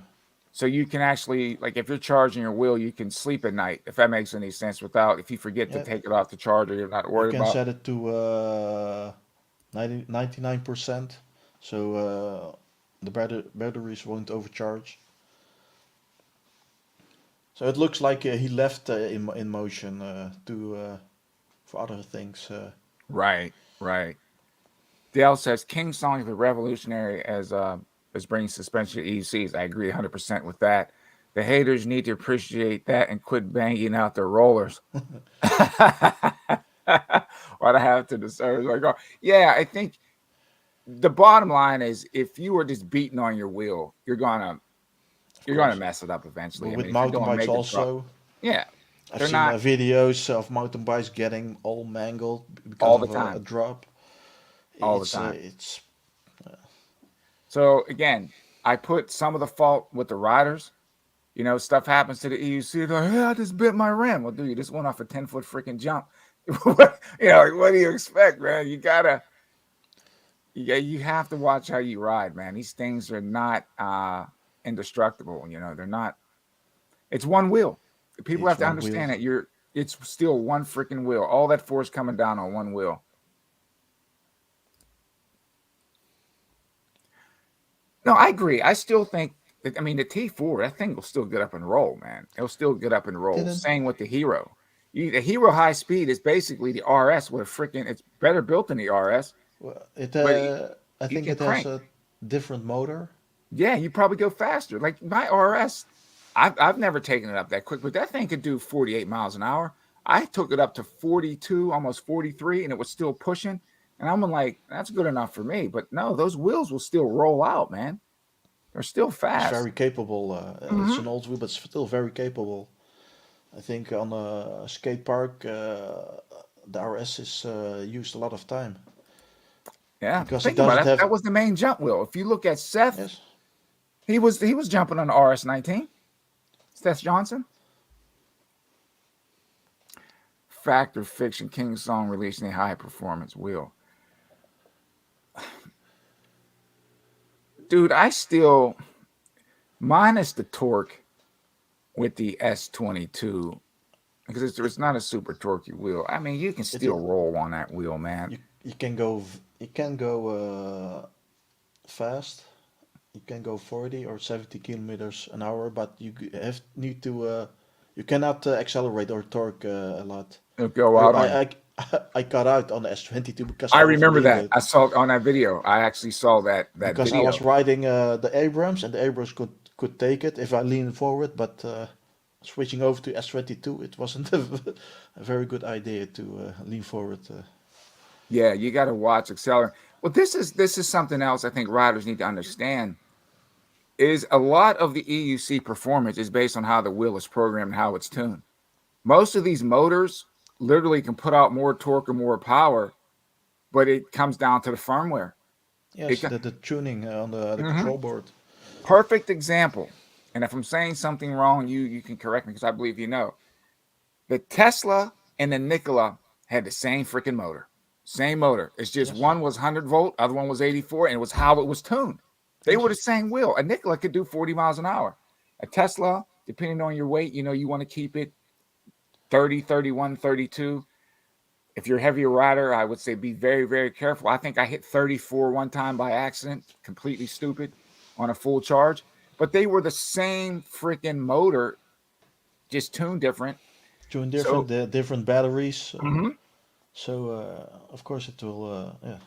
so you can actually like if you're charging your wheel, you can sleep at night if that makes any sense. Without if you forget to Yeah, take it off the charger, you're not you worried can about. set it to 99%, so the batteries won't overcharge. So it looks like he left in motion to for other things. Right, right. Dale says King Song is revolutionary as bringing suspension to ECs. I agree 100% with that. The haters need to appreciate that and quit banging out their rollers. What I have to deserve. Like, oh, yeah, I think the bottom line is if you are just beating on your wheel, Of you're gonna course. mess it up But eventually. I with mean, if you're mountain doing bikes mega truck, also, yeah, I've they're seen not videos of mountain bikes getting all mangled because all the of a time, drop. all the It's time. it's So again, I put some of the fault with the riders. You know, stuff happens to the EUC. They're like, hey, I just bit my rim. Well, dude, you just went off a 10-foot freaking jump. You know, like, what do you expect, man? You have to watch how you ride, man. These things are not indestructible. You know, they're not. It's one wheel. People have it's to one wheel. understand that it's still one freaking wheel. All that force coming down on one wheel. No, I agree. I still think that, I mean, the T4, that thing will still get up and roll, man. It'll still get up and It roll. didn't. Same with the Hero. The Hero High Speed is basically the RS with a freaking, it's better built than the RS, Well, it but I you think can it has crank. a different motor. Yeah, you probably go faster. Like my RS, I've never taken it up that quick, but that thing could do 48 miles an hour. I took it up to 42, almost 43, and it was still pushing. And I'm like, that's good enough for me. But no, those wheels will still roll out, man. They're still It's fast. very capable. It's Hmm. an old wheel, but still very capable. I think on a skate park, the RS is used a lot of time Yeah, because it think about doesn't it. have. That was the main jump wheel. If you look at Seth, Yes, he was jumping on the RS-19. Seth Johnson. Fact or fiction? King Song releasing a high performance wheel. Dude, I still minus the torque with the S22 because it's not a super torquey wheel. I mean, you can it still roll on that wheel, man. you can go you can go fast. You can go 40 or 70 kilometers an hour, but have need to you cannot accelerate or torque a lot. It'll go out on you. I got out on the S22 because I I remember overleaned that. it. I saw it on that video. I actually saw that Because I was video. riding the Abrams, and the Abrams could take it if I leaned forward, but switching over to S22, it wasn't a very good idea to lean forward. Yeah, you got to watch accelerate. Well, this is something else I think riders need to understand is a lot of the EUC performance is based on how the wheel is programmed and how it's tuned. Most of these motors literally can put out more torque or more power, but it comes down to the firmware. It Yes, can, the tuning on the Mhm. control board. Perfect example. And if I'm saying something wrong, you can correct me because I believe you know. The Tesla and the Nikola had the same freaking motor. Same motor. It's just Yes, one was 100-volt, other one was 84, and it was how it was tuned. They yes. were the same wheel. A Nikola could do 40 miles an hour. A Tesla, depending on your weight, you want to keep it 30, 31, 32. If you're a heavier rider, I would say be very, very careful. I think I hit 34 one time by accident, completely stupid on a full charge. But they were the same freaking motor, just tuned different. Tune So different, different batteries. mhm, So of course it will. Yeah,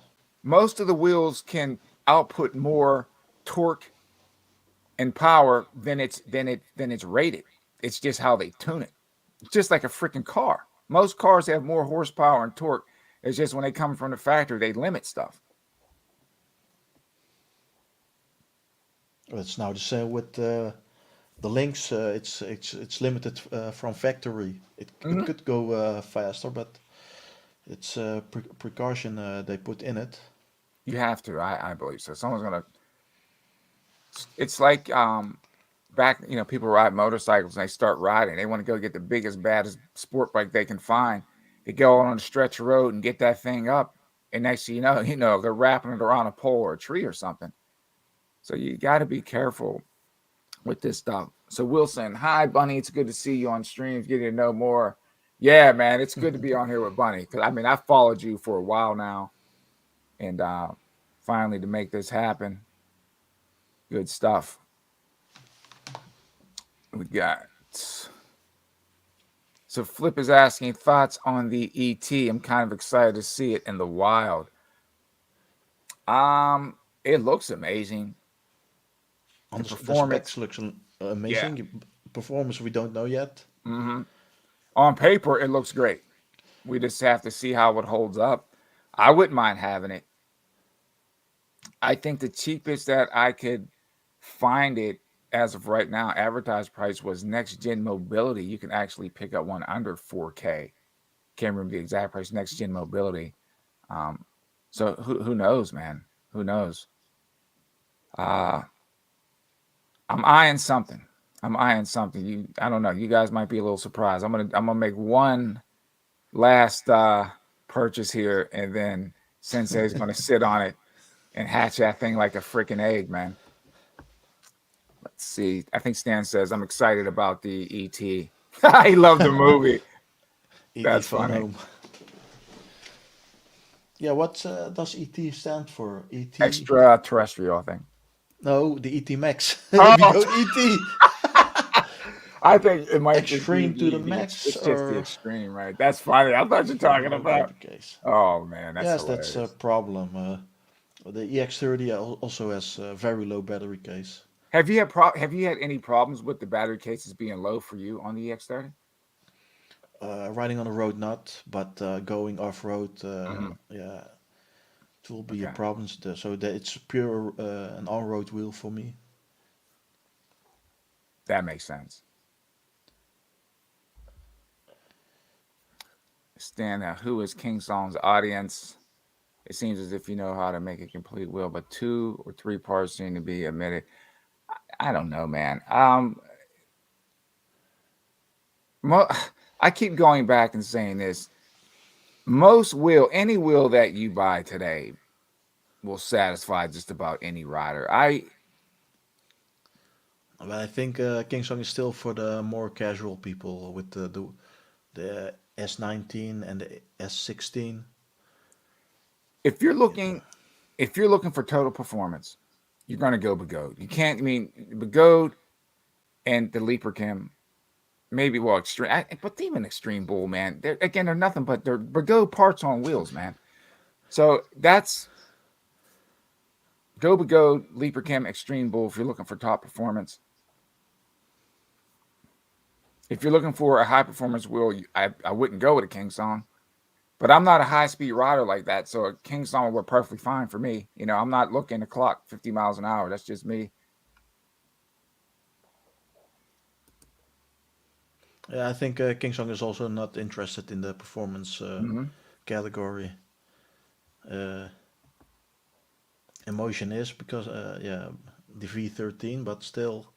most of the wheels can output more torque and power than it's rated. It's just how they tune it. It's just like a freaking car. Most cars have more horsepower and torque. It's just when they come from the factory, they limit stuff. it's now the same with the links. It's limited from factory. It Mhm. could go faster, but it's a precaution they put in it. You have to. I believe so. Someone's gonna. It's like back. People ride motorcycles and they start riding. They want to go get the biggest, baddest sport bike they can find. They go out on a stretch of road and get that thing up, and next thing you know, they're wrapping it around a pole or a tree or something. So you got to be careful with this stuff. So Wilson, hi Bunny, it's good to see you on streams, getting to know more. Yeah, man, it's good to be on here with Bunny because I mean I followed you for a while now, and finally to make this happen, good stuff. We got so Flip is asking thoughts on the ET. I'm kind of excited to see it in the wild. It looks amazing. The On the performance, specs looks yeah. amazing. Performance we don't know yet. Hmm. On paper, it looks great. We just have to see how it holds up. I wouldn't mind having it. I think the cheapest that I could find it as of right now, advertised price was next gen mobility. You can actually pick up one under 4K. Can't remember the exact price. Next gen mobility. Um, so who knows, man? Who knows? Uh, I'm eyeing something. I'm eyeing something. I don't know. You guys might be a little surprised. I'm gonna make one last purchase here, and then Sensei's gonna sit on it and hatch that thing like a freaking egg, man. Let's see. I think Stan says I'm excited about the ET. He loved the movie. ET That's Phone funny. Home. Yeah, what does ET stand for? ET? Extraterrestrial, I think. No, the ET Max. We Oh, don't ET. I think it might just be Extreme to the max, it's just the or extreme, right? That's funny. I thought you're yeah, talking might be about. the case. Oh man, that's Yes, that's a hilarious. problem. The EX30 also has a very low battery case. Have you had any problems with the battery cases being low for you on the EX30? Riding on the road, not, but going off road, Hmm. yeah, it will be a Okay, problem. So that it's pure an on road wheel for me. that makes sense. Stan, who is King Song's audience? It seems as if you know how to make a complete wheel, but two or three parts seem to be omitted. I don't know, man. Mo- I keep going back and saying this. Any wheel that you buy today will satisfy just about any rider. But I think King Song is still for the more casual people with the S19 and the S16. If you're It, looking if you're looking for total performance, you're gonna go Begode. You can't. I mean, Begode and the Leaper Chem, maybe well extreme, but even Extreme Bull, man. They're nothing but they're Begode parts on wheels, man. So that's go Begode, Leaper Chem, Extreme Bull. If you're looking for top performance, if you're looking for a high performance wheel, I wouldn't go with a King Song. But I'm not a high speed rider like that, so a King Song would work perfectly fine for me. I'm not looking to clock 50 miles an hour. That's just me. yeah, I think King Song is also not interested in the performance Hmm. category. Uh, Emotion is because yeah, the V13, but still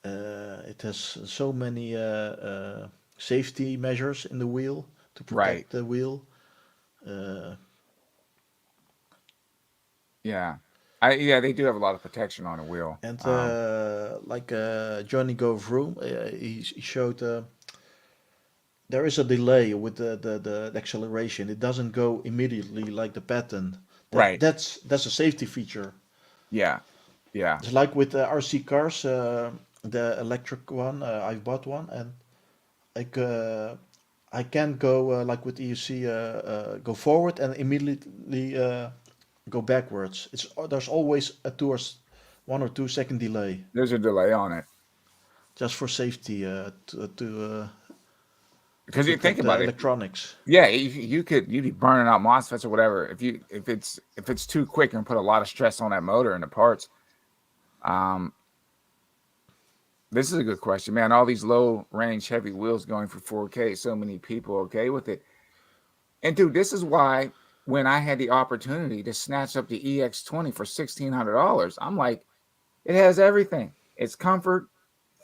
it has so many safety measures in the wheel to Right. protect the wheel. Uh, Yeah. Yeah, they do have a lot of protection on the wheel. and like Johnny Go Vroom, he showed there is a delay with the acceleration. It doesn't go immediately like the patent. Right. That's a safety feature. Yeah. Yeah. It's like with RC cars, the electric one. I bought one, and like I can go like with EUC, go forward and immediately go backwards. There's always a 1 or 2 second delay, There's a delay on it. just for safety to Because you think protect the about it. electronics. Yeah, you'd be burning out MOSFETs or whatever if it's too quick and put a lot of stress on that motor and the parts. Um, this is a good question, man. All these low range heavy wheels going for 4K, so many people okay with it. And dude, this is why when I had the opportunity to snatch up the EX20 for $1,600, I'm like, it has everything. It's comfort,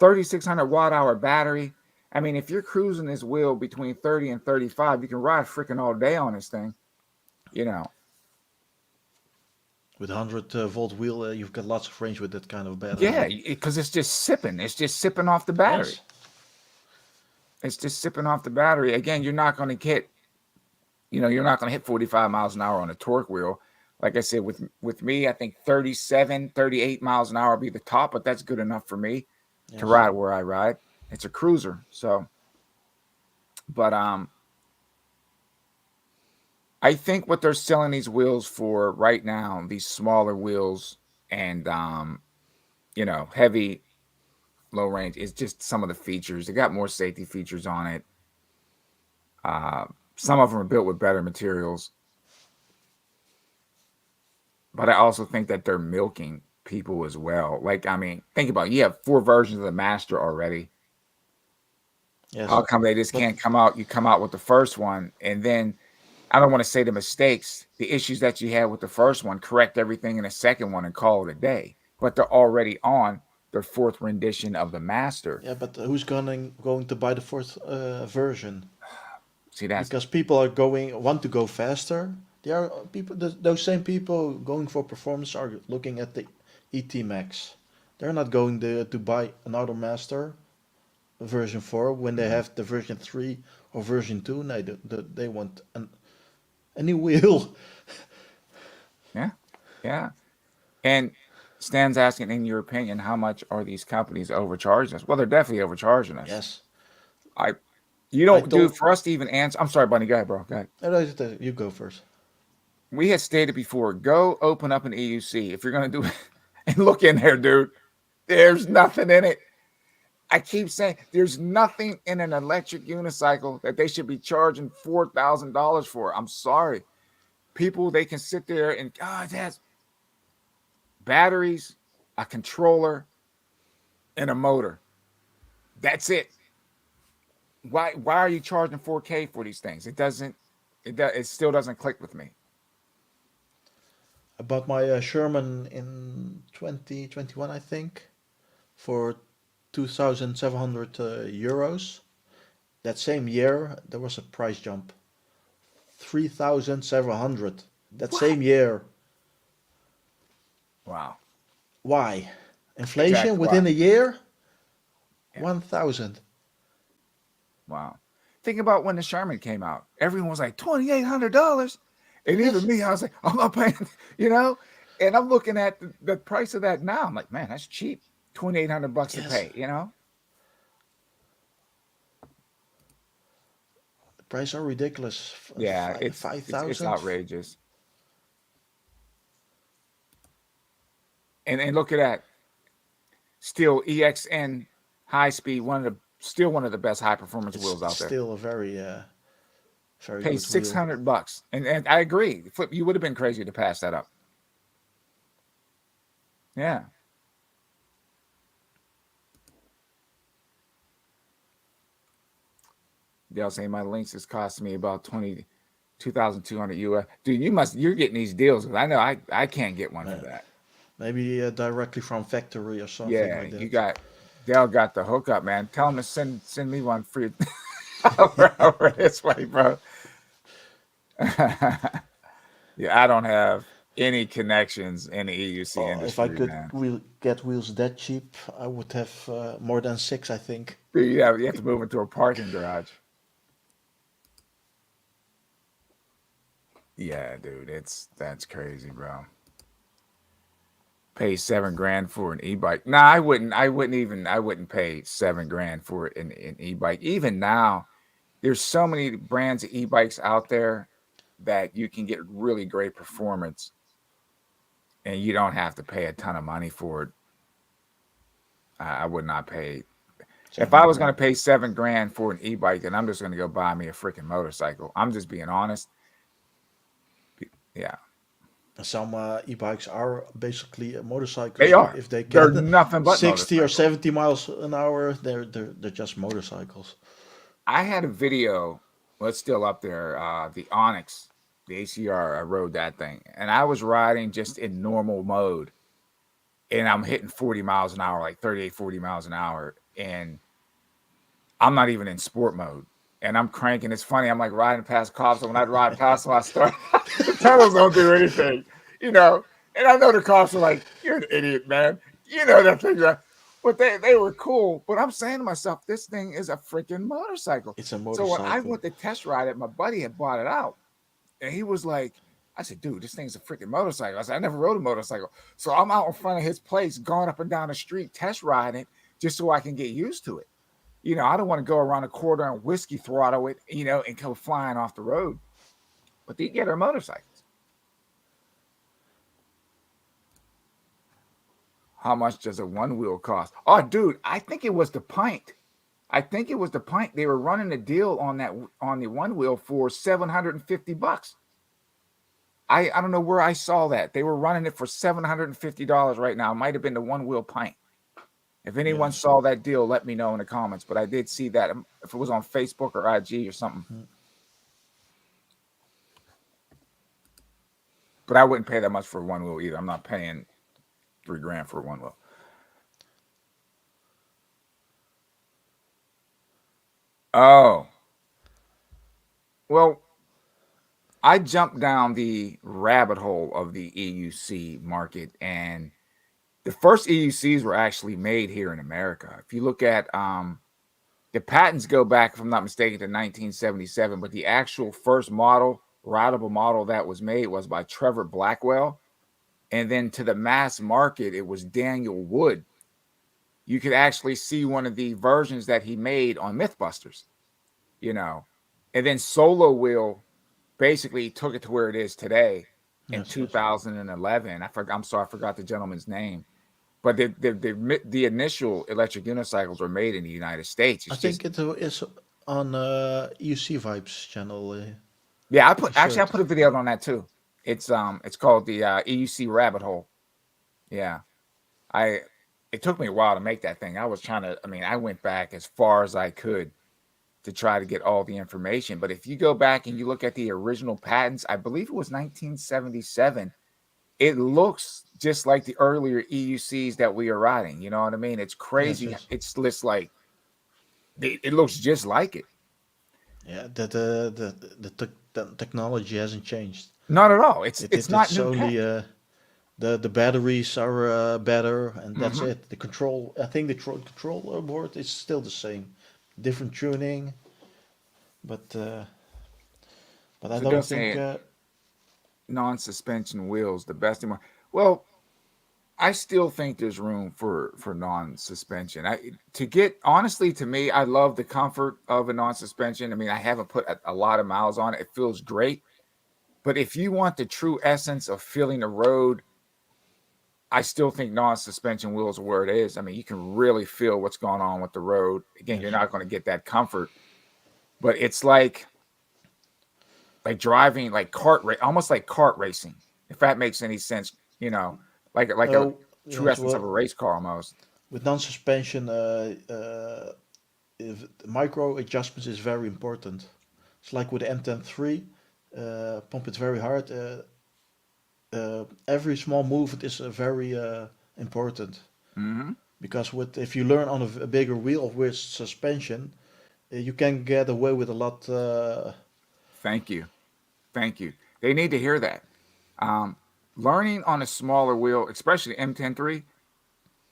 3,600 watt hour battery. I mean, if you're cruising this wheel between 30 and 35, you can ride freaking all day on this thing. You know, With 100 volt wheel, you've got lots of range with that kind of yeah, battery. because it's just sipping. It's just sipping off the battery. Yes. It's just sipping off the battery. Again, you're not going to hit 45 miles an hour on a torque wheel. Like I said, with me, I think 37, 38 miles an hour would be the top, but that's good enough for me to Yes. ride where I ride. It's a cruiser. So, but I think what they're selling these wheels for right now, these smaller wheels and heavy low range, is just some of the features. They got more safety features on it. Uh, some of them are built with better materials, but I also think that they're milking people as well. Like, I mean, think about it. You have 4 versions of the Master already. How Yes, come they just but can't come out? You come out with the first one, and then I don't want to say the mistakes, the issues that you had with the first one, correct everything in the second one and call it a day. But they're already on their 4th rendition of the Master. yeah, but who's going to buy the fourth version? See, that's Because people are going want to go faster. There are people, those same people going for performance are looking at the ET Max. They're not going to buy another Master version 4 when they have the version 3 or version 2. No, they want a new wheel. yeah, yeah. And Stan's asking, in your opinion, how much are these companies overcharging us? Well, they're definitely overcharging us. Yes, I, you I don't do told. for us to even answer. I'm sorry, Bunny. Go ahead, bro. Go ahead. You go first. We had stated before, go open up an EUC if you're going to do it and look in there, dude. There's nothing in it. I keep saying there's nothing in an electric unicycle that they should be charging $4,000 for. I'm sorry. People, they can sit there and, God, it has batteries, a controller, and a motor. That's it. Why are you charging 4K for these things? It still doesn't click with me. I bought my Sherman in 2021, I think, for 2,700 euros. That same year, there was a price jump, 3,700. That What? same year. Wow. Why? Inflation Exactly why. within a year? Yeah. 1,000. Wow. Think about when the Sherman came out. Everyone was like $2,800. And even Yes, me, I was like, I'm not paying, you know? And I'm looking at the price of that now. I'm like, man, that's cheap. $2,800 to yes. pay, you know? The prices are ridiculous. Yeah, Five it's thousand. outrageous. And look at that. Still EXN high speed, one of the best high performance wheels It's out there. still a very Pays good wheel. $600. And I agree. Flip, you would have been crazy to pass that up. Yeah. They'll say my links is costing me about 2,200 US. Dude, you're getting these deals because I know I can't get one for Uh, that. Maybe directly from factory or something Yeah, like you that. got Dale got the hookup, man. Tell him to send me one free over this way, bro. Yeah, I don't have any connections in the EUC If I industry, could man. get wheels that cheap, I would have more than six, I think. Dude, you have to move into a parking garage. Yeah, dude, that's crazy, bro. Pay 7 grand for an e-bike. Nah, I wouldn't pay 7 grand for an e-bike. Even now, there's so many brands of e-bikes out there that you can get really great performance and you don't have to pay a ton of money for it. I would not pay. If I Seven was going to grand. pay 7 grand for an e-bike, then I'm just going to go buy me a freaking motorcycle. I'm just being honest. Yeah, Some e-bikes are basically they motorcycles. are. If they They're can nothing but 60 or motorcycles. 70 miles an hour, they're just motorcycles. I had a video. Well, it's still up there. The Onyx, the ACR. I rode that thing, and I was riding just in normal mode, and I'm hitting 40 miles an hour, like 38, 40 miles an hour, and I'm not even in sport mode. And I'm cranking. It's funny. I'm like riding past cops. And when I ride past them, I start. The tunnels don't do anything, you know. And I know the cops are like, "You're an idiot, man." You know that thing, right? But they were cool. But I'm saying to myself, this thing is a freaking motorcycle. It's a So when I motorcycle. went to test ride it, my buddy had bought it out, and he was like, "I said, dude, this thing's a freaking motorcycle." I said, "I never rode a motorcycle." So I'm out in front of his place, going up and down the street, test riding it, just so I can get used to it. I don't want to go around a quarter and whiskey throttle it, and go flying off the road. But they get our motorcycles. How much does a one wheel cost? Oh, dude, I think it was the pint. I think it was the pint. They were running a deal on the one wheel for $750. I don't know where I saw that. They were running it for $750 right now. It might have been the one wheel pint. If anyone Yes. saw that deal, let me know in the comments. But I did see that if it was on Facebook or IG or something. But I wouldn't pay that much for one wheel either. I'm not paying 3 grand for one wheel. Oh, well, I jumped down the rabbit hole of the EUC market, and the first EUCs were actually made here in America. If you look at the patents go back, if I'm not mistaken, to 1977, but the actual first model, routable model that was made was by Trevor Blackwell. And then to the mass market, it was Daniel Wood. You could actually see one of the versions that he made on Mythbusters, you know. And then Solo Wheel basically took it to where it is today in Yes. Yes. 2011. I'm sorry, I forgot the gentleman's name. But the initial electric unicycles were made in the United States. I It's just think it is on UC Vibes channel. yeah. If you I search. put a video on that too. It's called the EUC Rabbit Hole. Yeah, I it took me a while to make that thing. I was trying to. I mean, I went back as far as I could to try to get all the information. But if you go back and you look at the original patents, I believe it was 1977. It looks just like the earlier EUCs that we are riding. You know what I mean? It's Yes. crazy. Yes. It's just like it looks just like it. Yeah. That the technology hasn't changed. Not at all. It's not It's new only tech. the batteries are better, and that's Hmm. it. The control. I think the control board is still the same, different tuning, but uh, but I So don't they're think. saying non-suspension wheels the best thing. Well, I still think there's room for non-suspension. I to get honestly to me, I love the comfort of a non-suspension. I mean, I haven't put a lot of miles on it. It feels great. But if you want the true essence of feeling the road, I still think non-suspension wheels are where it is. I mean, you can really feel what's going on with the road. Again, you're Yes. not going to get that comfort, but it's like driving like almost like kart racing, if that makes any sense. You know, like a Oh true yes. essence of Well, a race car almost. with non-suspension, if micro adjustments is very important. It's like with the M103, pump it very hard. Every small movement is very important Hmm. because with if you learn on a bigger wheel with suspension, you can get away with a lot. Thank you, thank you. They need to hear that. Um, Learning on a smaller wheel, especially M103,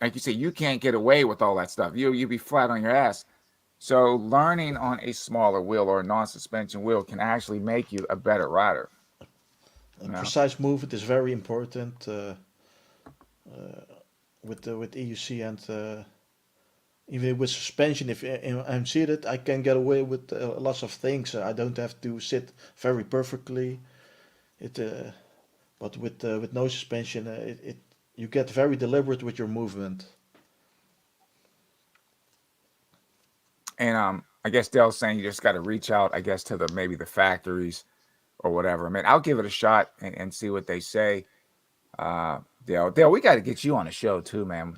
like you say, you can't get away with all that stuff. You'll be flat on your ass. So learning on a smaller wheel or a non-suspension wheel can actually make you a better rider. You know? Precise movement is very important with EUC and even with suspension. If I'm seated, I can get away with lots of things. I don't have to sit very perfectly. It but with no suspension, it you get very deliberate with your movement. And I guess Dell's saying you just got to reach out, I guess, to the maybe the factories or whatever. I mean, I'll give it a shot and see what they say. Dell, we got to get you on the show too, man.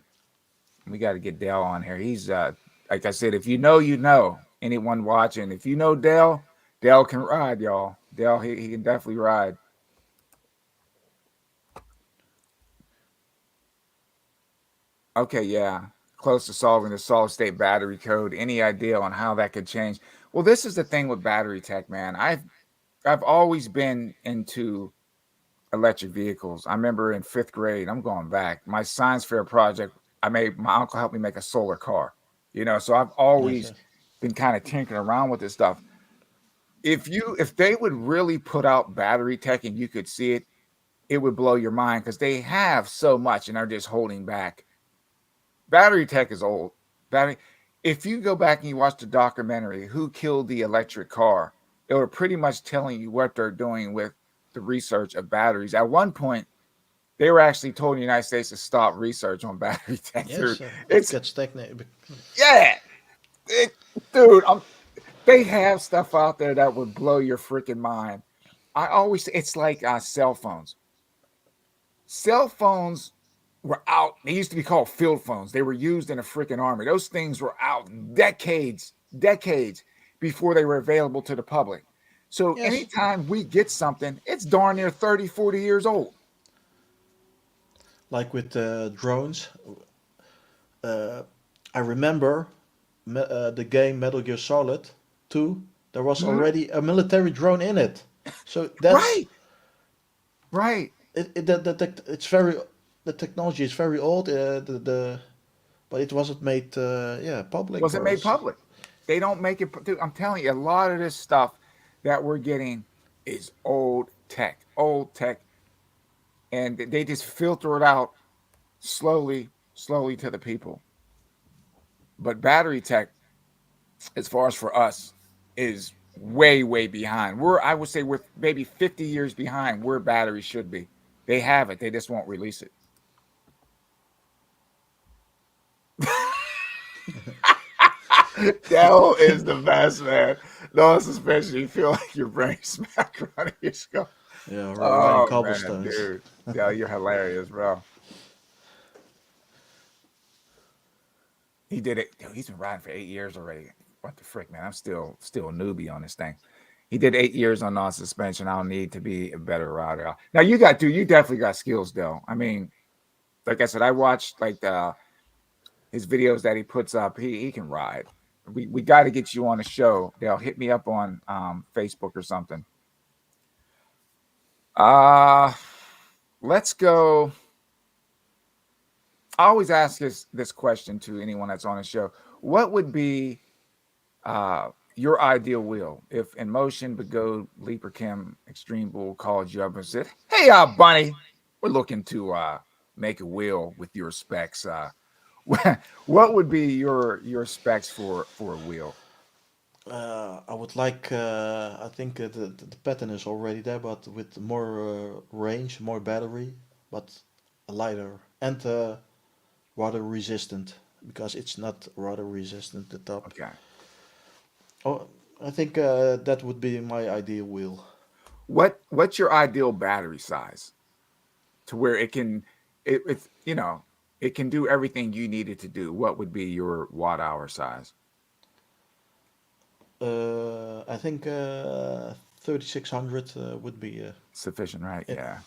We got to get Dell on here. He's like I said, if you know, you know. Anyone watching, if you know Dell, Dell can ride, y'all. Dell, he can definitely ride. Okay, yeah. Close to solving the solid state battery code. Any idea on how that could change? Well, this is the thing with battery tech, man. I've always been into electric vehicles. I remember in 5th grade, I'm going back, my science fair project, I made my uncle helped me make a solar car. So I've Yes, always yes, been kind of tinkering around with this stuff. If they would really put out battery tech and you could see it, it would blow your mind because they have so much and they're just holding back. Battery tech is old. Battery. If you go back and you watch the documentary "Who Killed the Electric Car," it were pretty much telling you what they're doing with the research of batteries. At one point, they were actually told in the United States to stop research on battery tech. yes. It It's gets stagnated. yeah, it, dude. They have stuff out there that would blow your freaking mind. I always it's like cell phones. Cell phones were out. They used to be called field phones. They were used in a freaking army. Those things were out decades before they were available to the public. So Yes, anytime we get something, it's darn near 30, 40 years old. like with drones. Uh, I remember the game Metal Gear Solid 2. There was Mhm. already a military drone in it. So that's Right, right. it's very the technology is very old. But it wasn't made yeah public Wasn't or made public. They don't make it. Dude, I'm telling you, a lot of this stuff that we're getting is old tech, and they just filter it out slowly to the people. But battery tech, as far as for us, is way behind. I would say we're maybe 50 years behind where batteries should be. They have it, they just won't release it. Dell is the best, man. No suspension. You feel like your brain smack around your skull. yeah riding Oh man, cobblestones. dude. Dell, you're hilarious, bro. He did it. Dude, he's been riding for 8 years already. What the frick, man? I'm still a newbie on this thing. He did 8 years on non-suspension. I'll need to be a better rider. Now you definitely got skills, though. I mean, like I said, I watched like his videos that he puts up. He can ride. We got to get you on the show. They'll hit me up on Facebook or something. Uh let's go. I always ask this question to anyone that's on the show. What would be your ideal wheel if in motion Begode Leaper Kim Extreme Bull called you up and said, "Hey, Bunny, we're looking to make a wheel with your specs. What would be your specs for a wheel?" I would like. I think the pattern is already there, but with more range, more battery, but lighter and water resistant because it's not water resistant. The top. Okay. Oh, I think that would be my ideal wheel. What's your ideal battery size to where it's it can do everything you need it to do? What would be your watt hour size? I think 3600 would be. Sufficient, right? It, Yeah.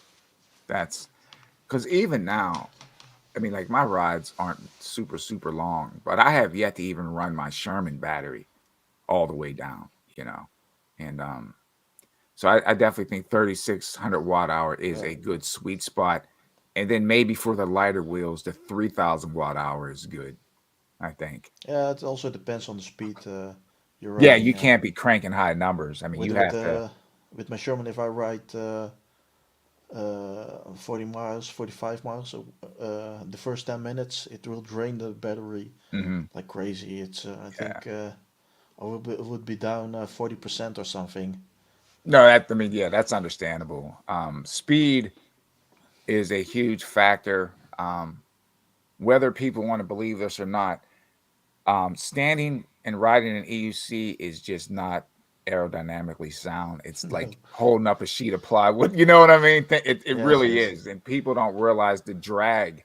That's because even now, I mean, like my rides aren't super long, but I have yet to even run my Sherman battery all the way down, and so I definitely think 3600 watt hour is yeah, a good sweet spot, and then maybe for the lighter wheels, the 3000 watt hour is good. I think. yeah. It also depends on the speed you're Yeah, riding. you can't be cranking high numbers. I mean, With you with have to. uh, with my Sherman, if I ride 40 miles, 45 miles, the first 10 minutes, it will drain the battery Mhm, like crazy. It's I yeah. think I would be down 40% or something. No, I mean, yeah, that's understandable. Speed is a huge factor. Whether people want to believe this or not, standing and riding an EUC is just not aerodynamically sound. It's No. like holding up a sheet of plywood. You know what I mean? It Yes, really yes. is. And people don't realize the drag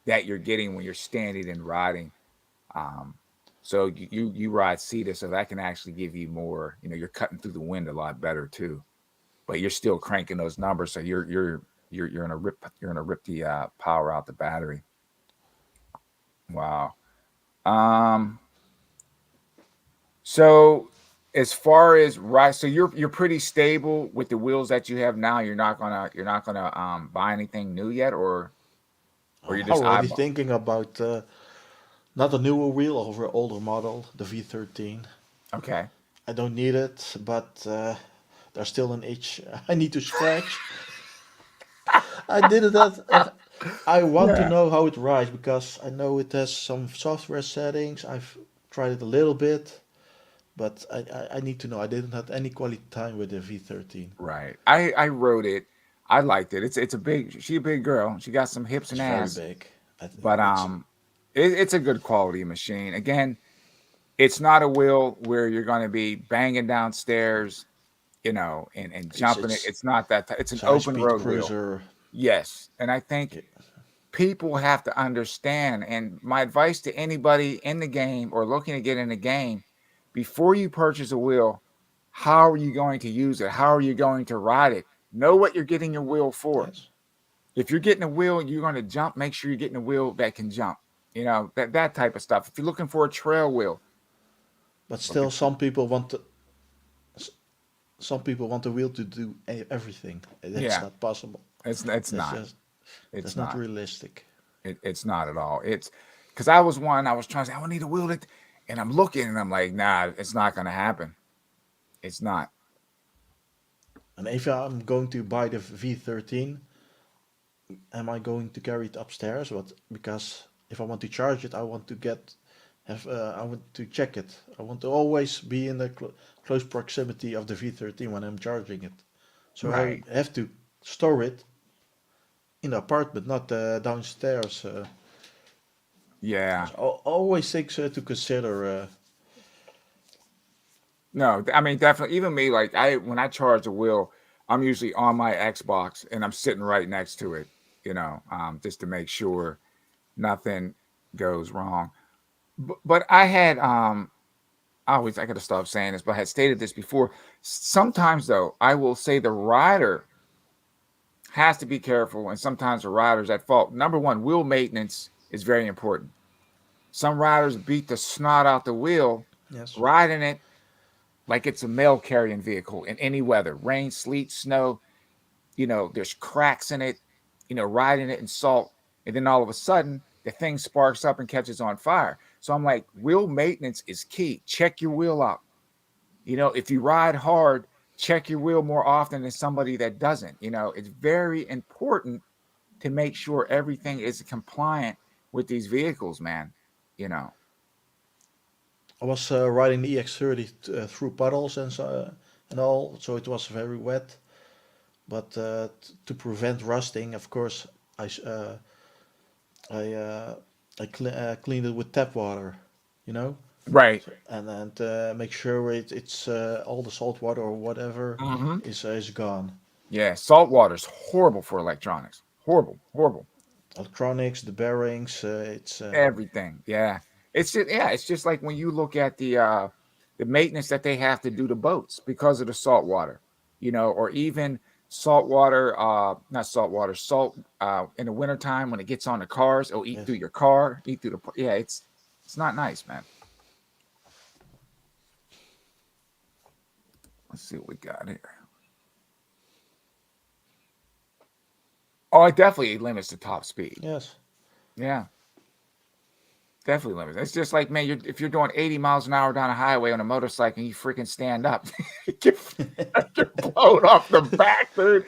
that you're getting when you're standing and riding. Um, so you ride CETA, so that can actually give you more. You're cutting through the wind a lot better too. But you're still cranking those numbers, so you're gonna rip the power out the battery. Wow. Um, so as far as right, so you're pretty stable with the wheels that you have now. You're not gonna buy anything new yet, or I'm you're just already eyeball. thinking about not a newer wheel over an older model, the V13. Okay. I don't need it, but there's still an itch I need to scratch. I did it I want to Yeah. know how it rides because I know it has some software settings. I've tried it a little bit, but I need to know. I didn't have any quality time with the V13. Right. I wrote it. I liked it. It's a big. She a big girl. She got some hips It's and very ass, big. but It's it's a good quality machine. Again, it's not a wheel where you're going to be banging downstairs and It's jumping it. It's not that. It's an it's a high open speed road wheel. cruiser. Yes, and I think Okay. people have to understand. And my advice to anybody in the game or looking to get in the game, before you purchase a wheel, how are you going to use it? How are you going to ride it? Know what you're getting your wheel for. Yes, If you're getting a wheel, you're going to jump. Make sure you're getting a wheel that can jump. That type of stuff. If you're looking for a trail wheel, but look still, at you. s- some people want the wheel to do everything. That's Yeah, not possible. it's That's not. just It's that's not not. realistic. It's not at all. It's because I was one. I was trying to say I need a wheel that, and I'm looking and I'm like, nah, it's not going to happen. It's not. And if I'm going to buy the V13, am I going to carry it upstairs? But because if I want to charge it, I want to I want to check it. I want to always be in the close proximity of the V13 when I'm charging it. So I Right. have to store it in the apartment, not downstairs. Yeah. There's always things to consider. No, I mean definitely. Even me, like when I charge a wheel, I'm usually on my Xbox and I'm sitting right next to it. Just to make sure nothing goes wrong. But I had I got to stop saying this, but I had stated this before. Sometimes though, I will say the rider has to be careful, and sometimes the rider's at fault. Number one, wheel maintenance is very important. Some riders beat the snot out the wheel, Yes. riding it like it's a mail carrying vehicle in any weather, rain, sleet, snow. There's cracks in it, riding it in salt. And then all of a sudden, the thing sparks up and catches on fire. So I'm like, wheel maintenance is key. Check your wheel out. If you ride hard, check your wheel more often than somebody that doesn't. It's very important to make sure everything is compliant with these vehicles, man. You know, I was riding the EX30 through puddles and all, so it was very wet. But to prevent rusting, of course, I s- uh, I cleaned it with tap water, you know, right. so, and make sure it's all the salt water or whatever Mm-hmm. is gone. Yeah, salt water's horrible for electronics. Horrible, horrible. Electronics, the bearings, it's Everything. Yeah. It's just like when you look at the maintenance that they have to do to boats because of the salt water, or even salt water, not salt water, salt in the wintertime when it gets on the cars, it'll eat through yes. your car, eat through yeah, it's not nice, man. Let's see what we got here. Oh, it definitely limits the top speed. Yes. Yeah. Definitely limits. It's just like, man, if you're doing 80 miles an hour down a highway on a motorcycle and you freaking stand up, you get blown off the back, dude.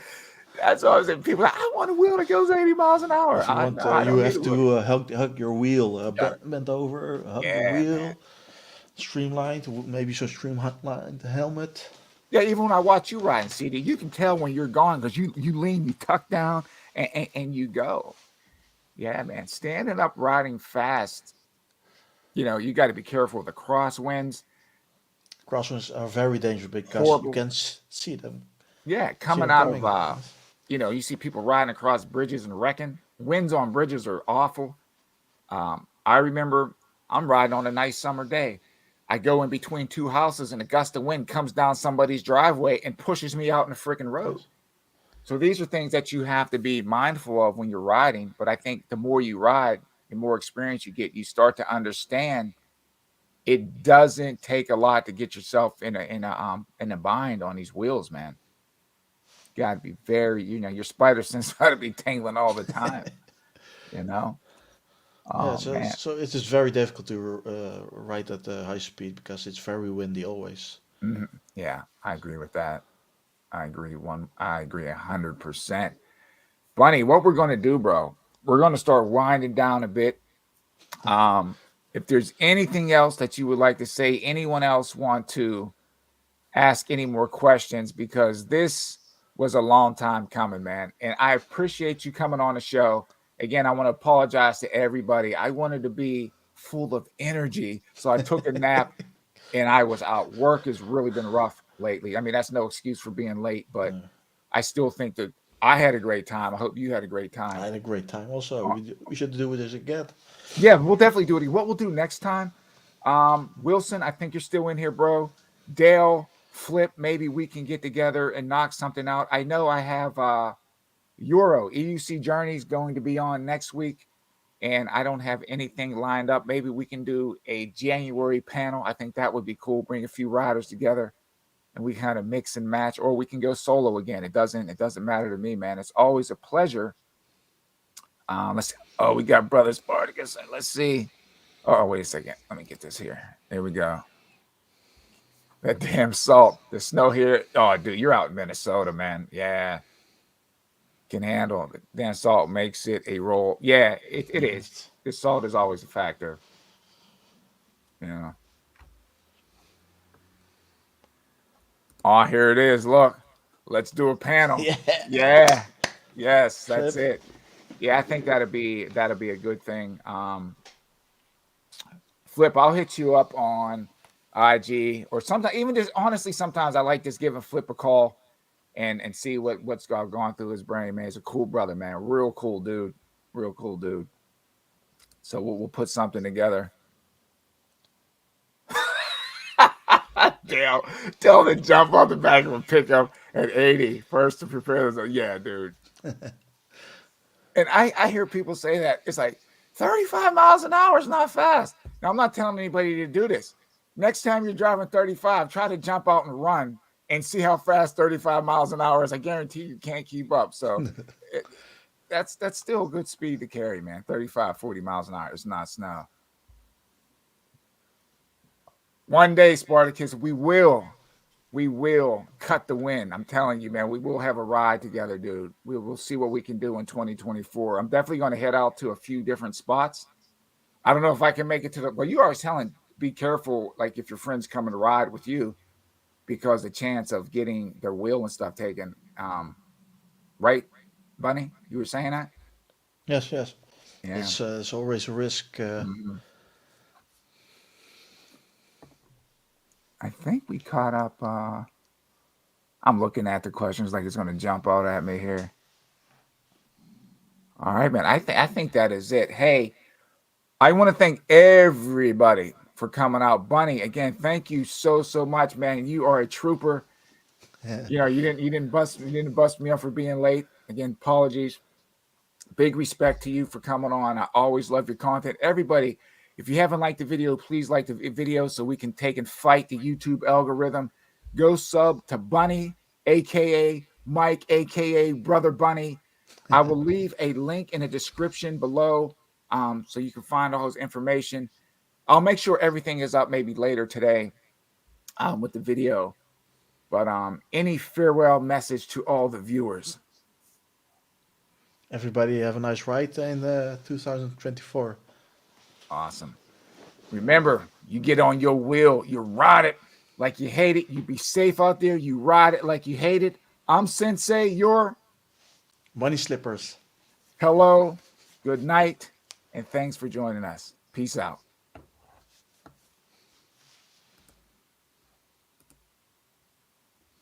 That's what I was saying. People are like, I want a wheel that goes 80 miles an hour. If you No, want, I you don't need a have wheel. to hug your wheel, Yeah, bend over, hug the yeah, man. wheel, streamlined, maybe some streamlined helmet. Yeah, even when I watch you riding, CD, you can tell when you're gone because you lean, you tuck down, and you go. Yeah, man. Standing up, riding fast. You got to be careful of the crosswinds. Crosswinds are very dangerous because you Horrible. can Yeah, see coming them out of coming. Yes. you see people riding across bridges and wrecking. Winds on bridges are awful. I remember I'm riding on a nice summer day. I go in between two houses and a gust of wind comes down somebody's driveway and pushes me out in the freaking road. Yes. So these are things that you have to be mindful of when you're riding. But I think the more you ride, the more experience you get, you start to understand it doesn't take a lot to get yourself in a bind on these wheels, man. You got to be very, your spider sense got to be tingling all the time, you know. Yeah, Oh man. so it is very difficult to ride at a high speed because it's very windy always. Mhm. Yeah, I agree with that. I agree 100%. Bunny, what we're going to do, bro, we're going to start winding down a bit. Um, if there's anything else that you would like to say, anyone else want to ask any more questions, because this was a long time coming, man. And I appreciate you coming on the show. Again, I want to apologize to everybody. I wanted to be full of energy. So I took a nap and I was out. Work has really been rough. lately. I mean, that's no excuse for being late, but Uh, I still think that I had a great time. I hope you had a great I time. had a great time. Also, Uh, we should do this again. yeah, we'll definitely do it. What we'll do next time, Wilson, I think you're still in here, bro. Dale, Flip, maybe we can get together and knock something out. I know I have Euro EUC Journeys going to be on next week, and I don't have anything lined up. Maybe we can do a January panel. I think that would be cool. Bring a few riders together and we kind of mix and match, or we can go solo again. It doesn't matter to me, man. It's always a pleasure. Let's see. Oh, we got Brother Spartacus. Let's see. Oh, wait a second. Let me get this here. There we go. That damn salt. The snow here. Oh, dude, you're out in Minnesota, man. Yeah. Can handle the damn salt makes it a roll. Yeah, it is. Yes. The salt is always a factor. Yeah. Oh, here it is. Look. Let's do a panel. Yeah. Yeah. Yes, that's Flip. it. Yeah, I think that'd be a good thing. Flip, I'll hit you up on IG or sometimes even just honestly, sometimes I like just giving Flip a call and see what's gone through his brain, man. He's a cool brother, man. Real cool dude. Real cool dude. So we'll put something together. Dale, tell him to jump off the back of a pickup at 80 first to prepare. Yeah, dude. And I hear people say that it's like 35 miles an hour is not fast. Now, I'm not telling anybody to do this. Next time you're driving 35, try to jump out and run and see how fast 35 miles an hour is. I guarantee you can't keep up. So it, that's still a good speed to carry, man. 35, 40 miles an hour is not snow. One day, Spartacus, we will cut the wind. I'm telling you, man, we will have a ride together, dude. We'll see what we can do in 2024. I'm definitely going to head out to a few different spots. I don't know if I can make it to the, but you always telling, be careful, like if your friends coming to ride with you, because the chance of getting their wheel and stuff taken, right, Bunny? You were saying that? Yes, yes. Yeah. It's always a risk. Mhm. I think we caught up. I'm looking at the questions like it's going to jump out at me here. All right, man. I think that is it. Hey, I want to thank everybody for coming out. Bunny, again, thank you so much, man. You are a trooper. You didn't bust me up for being late. Again, apologies. Big respect to you for coming on. I always love your content. Everybody, if you haven't liked the video, please like the video so we can take and fight the YouTube algorithm. Go sub to Bunny, aka Mike, aka Brother Bunny. I will leave a link in the description below, so you can find all his information. I'll make sure everything is up maybe later today, with the video. But any farewell message to all the viewers? Everybody have a nice ride in 2024. Awesome. Remember, you get on your wheel, you ride it like you hate it. You be safe out there. You ride it like you hate it. I'm Sensei. You're Bunnyslippers. hello, good night, and thanks for joining us. Peace out.